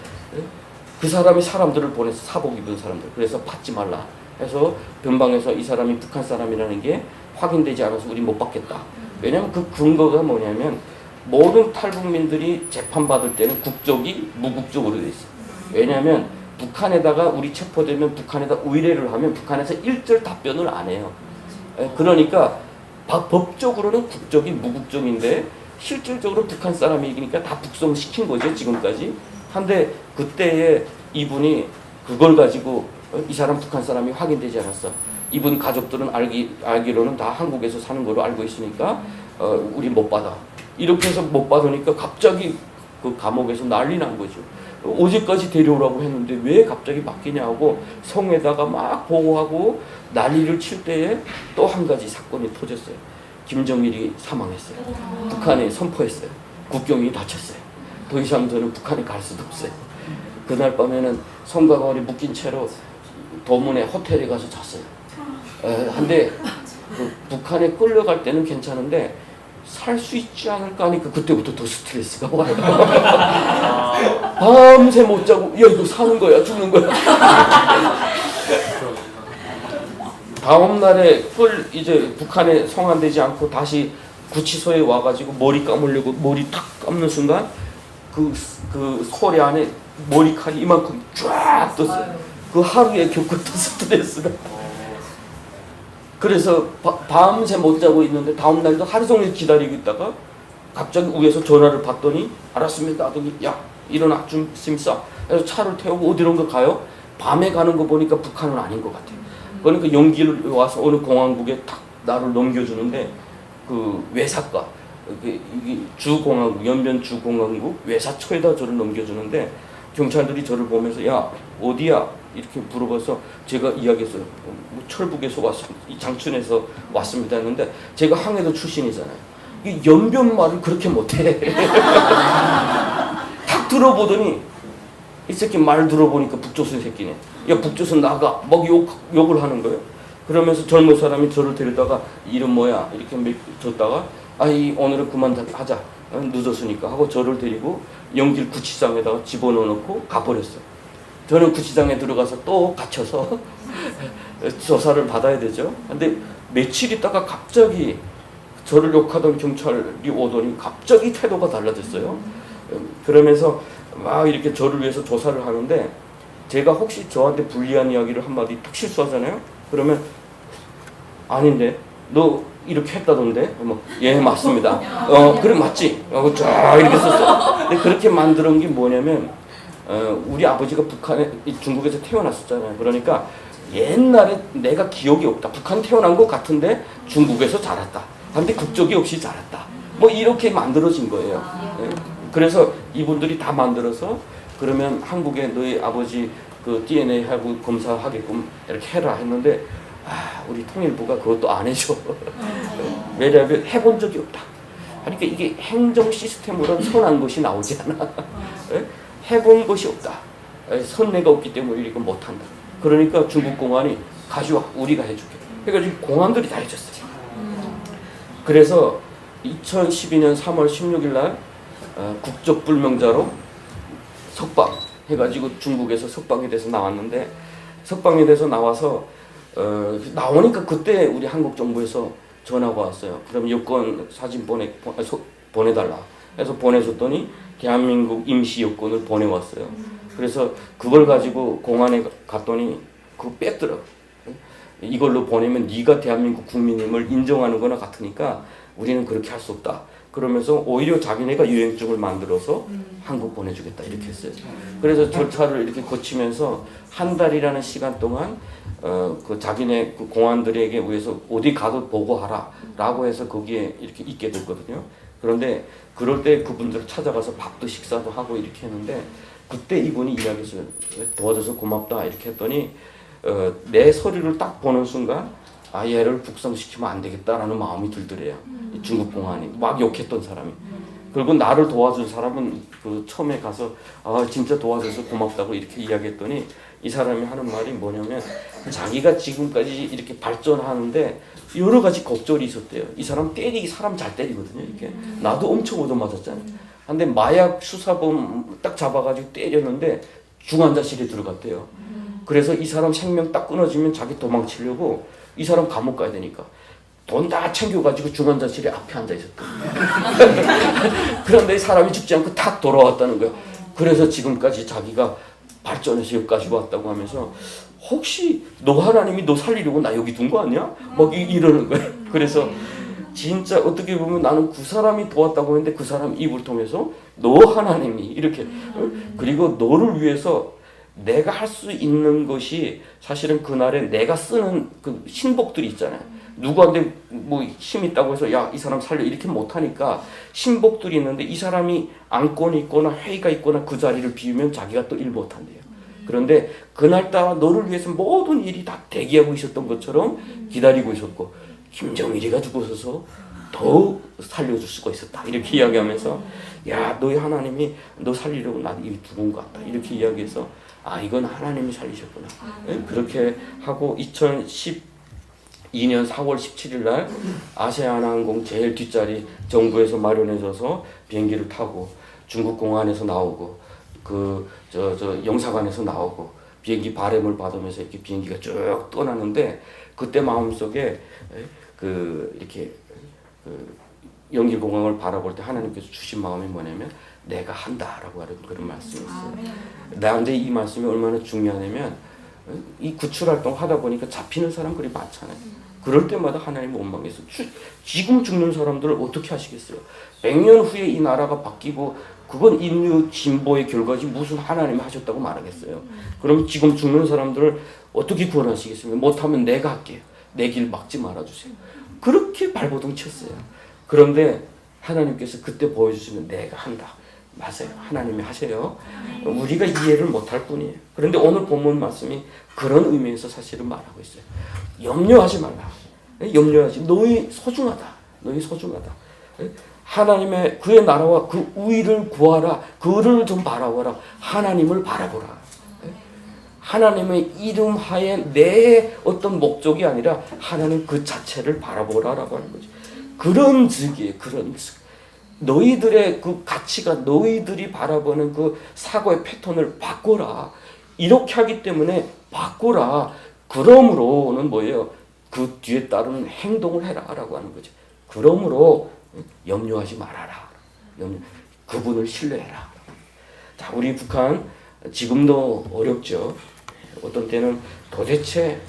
그 사람이 사람들을 보내서 사복 입은 사람들 그래서 받지 말라 해서 변방에서 이 사람이 북한 사람이라는 게 확인되지 않아서 우리 못 받겠다. 왜냐하면 그 근거가 뭐냐면 모든 탈북민들이 재판받을 때는 국적이 무국적으로 돼 있어요. 왜냐하면 북한에다가 우리 체포되면 북한에다 의뢰를 하면 북한에서 일절 답변을 안 해요. 그러니까 법적으로는 국적이 무국적인데 실질적으로 북한 사람이니까 다 북송시킨 거죠 지금까지. 한데 그때에 이분이 그걸 가지고 이 사람 북한 사람이 확인되지 않았어. 이분 가족들은 알기로는 다 한국에서 사는 걸로 알고 있으니까 우리 못 받아. 이렇게 해서 못 받으니까 갑자기 그 감옥에서 난리 난 거죠. 어제까지 데려오라고 했는데 왜 갑자기 바뀌냐고 성에다가 막 보고하고 난리를 칠 때에 또 한 가지 사건이 터졌어요. 김정일이 사망했어요. 북한에 선포했어요. 국경이 닫혔어요. 더 이상 저는 북한에 갈 수도 없어요. 그날 밤에는 손과 발이 묶인 채로 도문에 호텔에 가서 잤어요. 근데 그 북한에 끌려갈 때는 괜찮은데 살 수 있지 않을까 하니까 그때부터 더 스트레스가 와요. 밤새 못 자고 야 이거 사는 거야 죽는 거야. 다음 날에 이제 북한에 송환되지 않고 다시 구치소에 와가지고 머리 감으려고 머리 탁 감는 순간 그 소리 안에 머리칼이 이만큼 쫙 떴어요. 그 하루에 겪었던 스트레스가. 그래서 밤새 못 자고 있는데 다음 날도 하루 종일 기다리고 있다가 갑자기 위에서 전화를 받더니 알았습니다 하더니 야 일어나 좀 있으면 싸. 그래서 차를 태우고 어디론가 가요. 밤에 가는 거 보니까 북한은 아닌 것 같아요. 그러니까 연기를 와서 어느 공항국에 딱 나를 넘겨주는데 그 외사과 이게 주공항국 연변 주공항국 외사처에다 저를 넘겨주는데 경찰들이 저를 보면서 야 어디야 이렇게 물어봐서 제가 이야기했어요. 뭐 철북에서 왔습니다. 이 장춘에서 왔습니다 했는데 제가 항해도 출신이잖아요. 이 연변 말을 그렇게 못해. 딱 들어보더니 이 새끼 말 들어보니까 북조선 새끼네. 야 북조선 나가 막 욕을 하는 거예요. 그러면서 젊은 사람이 저를 데려다가 이름 뭐야 이렇게 줬다가 아이 오늘은 그만하자 늦었으니까 하고 저를 데리고 연길 구치장에다가 집어넣어놓고 가버렸어요. 저는 구치장에 들어가서 또 갇혀서 조사를 받아야 되죠. 근데 며칠 있다가 갑자기 저를 욕하던 경찰이 오더니 갑자기 태도가 달라졌어요. 그러면서 막 이렇게 저를 위해서 조사를 하는데 제가 혹시 저한테 불리한 이야기를 한마디 딱 실수하잖아요. 그러면 아닌데 너 이렇게 했다던데? 예 맞습니다. 그래 맞지? 쫙 이렇게 썼어. 근데 그렇게 만들어온 게 뭐냐면 우리 아버지가 중국에서 태어났었잖아요. 그러니까 옛날에 내가 기억이 없다. 북한 태어난 것 같은데 중국에서 자랐다. 근데 국적이 없이 자랐다. 뭐 이렇게 만들어진 거예요. 그래서 이분들이 다 만들어서 그러면 한국에 너희 아버지 그 DNA 하고 검사하게끔 이렇게 해라 했는데 우리 통일부가 그것도 안 해줘. 왜냐하면 해본 적이 없다. 그러니까 이게 행정 시스템으로는 선한 것이 나오지 않아. 해본 것이 없다. 선례가 없기 때문에 이거 못한다. 그러니까 중국 공안이 가져와 우리가 해줄게. 그러니까 공안들이 다 해줬어요. 그래서 2012년 3월 16일 날 국적불명자로 석방 해가지고 중국에서 석방이 돼서 나왔는데 석방이 돼서 나와서 나오니까 그때 우리 한국 정부에서 전화가 왔어요. 그럼 여권 사진 보내달라 해서 보내줬더니 대한민국 임시 여권을 보내왔어요. 그래서 그걸 가지고 공안에 갔더니 그거 뺐더라고. 이걸로 보내면 네가 대한민국 국민임을 인정하는 거나 같으니까 우리는 그렇게 할 수 없다. 그러면서 오히려 자기네가 유행증을 만들어서 한국 보내주겠다 이렇게 했어요. 그래서 절차를 이렇게 거치면서 한 달이라는 시간 동안 그 자기네 그 공안들에게 위해서 어디 가도 보고하라라고 해서 거기에 이렇게 있게 됐거든요. 그런데 그럴 때 그분들 찾아가서 밥도 식사도 하고 이렇게 했는데 그때 이분이 이야기했어요. 도와줘서 고맙다 이렇게 했더니 내 서류를 딱 보는 순간 얘를 북송시키면 안 되겠다라는 마음이 들더래요. 중국 공안이 막 욕했던 사람이. 그리고 나를 도와준 사람은 그 처음에 가서 진짜 도와줘서 고맙다고 이렇게 이야기했더니 이 사람이 하는 말이 뭐냐면 자기가 지금까지 이렇게 발전하는데 여러 가지 걱정이 있었대요. 이 사람 때리기 사람 잘 때리거든요. 이렇게 나도 엄청 얻어맞았잖아요. 근데 마약 수사범 딱 잡아가지고 때렸는데 중환자실에 들어갔대요. 그래서 이 사람 생명 딱 끊어지면 자기 도망치려고 이 사람 감옥 가야 되니까 돈 다 챙겨가지고 중환자실에 앞에 앉아 있었다. 그런데 이 사람이 죽지 않고 탁 돌아왔다는 거예요. 그래서 지금까지 자기가 발전해서 여기까지 왔다고 하면서 혹시 너 하나님이 너 살리려고 나 여기 둔 거 아니야? 막 이러는 거예요. 그래서 진짜 어떻게 보면 나는 그 사람이 도왔다고 했는데 그 사람 입을 통해서 너 하나님이 이렇게 그리고 너를 위해서 내가 할 수 있는 것이 사실은 그날에 내가 쓰는 그 신복들이 있잖아요. 누구한테 뭐 힘 있다고 해서 야 이 사람 살려 이렇게 못하니까 신복들이 있는데 이 사람이 안건이 있거나 회의가 있거나 그 자리를 비우면 자기가 또 일 못한대요. 그런데 그날따라 너를 위해서 모든 일이 다 대기하고 있었던 것처럼 기다리고 있었고 김정일이가 죽어서서 더 살려줄 수가 있었다 이렇게 이야기하면서 야 너희 하나님이 너 살리려고 나 이 죽은 것 같다 이렇게 이야기해서 이건 하나님이 살리셨구나. 그렇게 하고 2012년 4월 17일 날 아시아나항공 제일 뒷자리 정부에서 마련해줘서 비행기를 타고 중국 공안에서 나오고 저 영사관에서 나오고 비행기 바람을 받으면서 이렇게 비행기가 쭉 떠나는데 그때 마음속에 이렇게 영길공항을 바라볼 때 하나님께서 주신 마음이 뭐냐면 내가 한다라고 하는 그런 말씀이었어요. 나한테 이 말씀이 얼마나 중요하냐면 이 구출활동 하다 보니까 잡히는 사람 그리 많잖아요. 그럴 때마다 하나님 원망해서 지금 죽는 사람들을 어떻게 하시겠어요? 100년 후에 이 나라가 바뀌고 그건 인류 진보의 결과지 무슨 하나님이 하셨다고 말하겠어요? 그럼 지금 죽는 사람들을 어떻게 구원하시겠습니까? 못하면 내가 할게요. 내 길 막지 말아주세요. 그렇게 발버둥 쳤어요. 그런데 하나님께서 그때 보여주시면 내가 한다. 맞아요. 하나님이 하세요. 우리가 이해를 못할 뿐이에요. 그런데 오늘 본문 말씀이 그런 의미에서 사실은 말하고 있어요. 염려하지 말라. 염려하지. 너희 소중하다. 너희 소중하다. 하나님의 그의 나라와 그 의를 구하라. 그를 좀 바라보라. 하나님을 바라보라. 하나님의 이름 하에 내 어떤 목적이 아니라 하나님 그 자체를 바라보라라고 하는 거죠. 그런 즉이에요. 그런 즉. 너희들의 그 가치가 너희들이 바라보는 그 사고의 패턴을 바꿔라. 이렇게 하기 때문에 바꿔라. 그러므로는 뭐예요? 그 뒤에 따르는 행동을 해라라고 하는 거죠. 그러므로 염려하지 말아라. 그분을 신뢰해라. 자, 우리 북한 지금도 어렵죠. 어떤 때는 도대체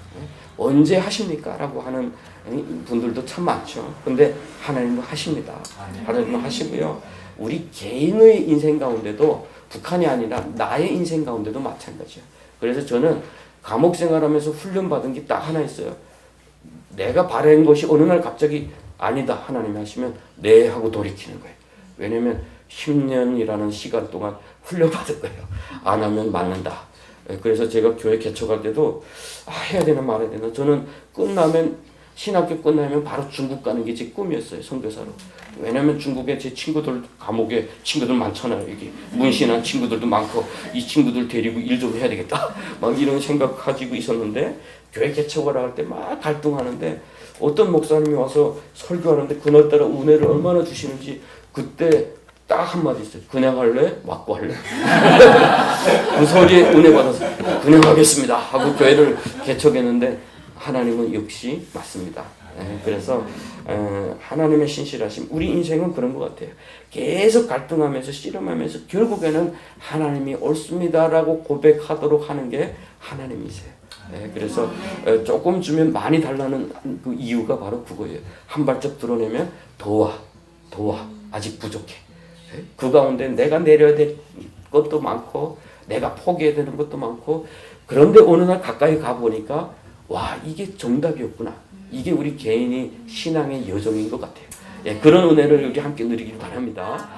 언제 하십니까? 라고 하는 분들도 참 많죠. 근데 하나님은 하십니다. 하나님은 하시고요. 우리 개인의 인생 가운데도 북한이 아니라 나의 인생 가운데도 마찬가지예요. 그래서 저는 감옥 생활하면서 훈련받은 게 딱 하나 있어요. 내가 바라는 것이 어느 날 갑자기 아니다 하나님이 하시면 네 하고 돌이키는 거예요. 왜냐하면 10년이라는 시간 동안 훈련받은 거예요. 안 하면 맞는다. 그래서 제가 교회 개척할 때도 해야 되나 말아야 되나. 저는 신학교 끝나면 바로 중국 가는 게 제 꿈이었어요. 선교사로. 왜냐하면 중국에 제 친구들 감옥에 친구들 많잖아요. 여기 문신한 친구들도 많고 이 친구들 데리고 일 좀 해야 되겠다. 막 이런 생각 가지고 있었는데 교회 개척을 할 때 막 갈등하는데 어떤 목사님이 와서 설교하는데 그날따라 은혜를 얼마나 주시는지 그때 딱 한마디 있어요. 그냥 할래? 맞고 할래? 그 소리에 은혜 받아서 그냥 하겠습니다 하고 교회를 개척했는데 하나님은 역시 맞습니다. 그래서 하나님의 신실하심. 우리 인생은 그런 것 같아요. 계속 갈등하면서 씨름하면서 결국에는 하나님이 옳습니다라고 고백하도록 하는 게 하나님이세요. 그래서 조금 주면 많이 달라는 그 이유가 바로 그거예요. 한 발짝 드러내면 도와 아직 부족해. 그 가운데 내가 내려야 될 것도 많고 내가 포기해야 되는 것도 많고 그런데 어느 날 가까이 가보니까 와 이게 정답이었구나. 이게 우리 개인이 신앙의 여정인 것 같아요. 그런 은혜를 우리 함께 누리길 바랍니다.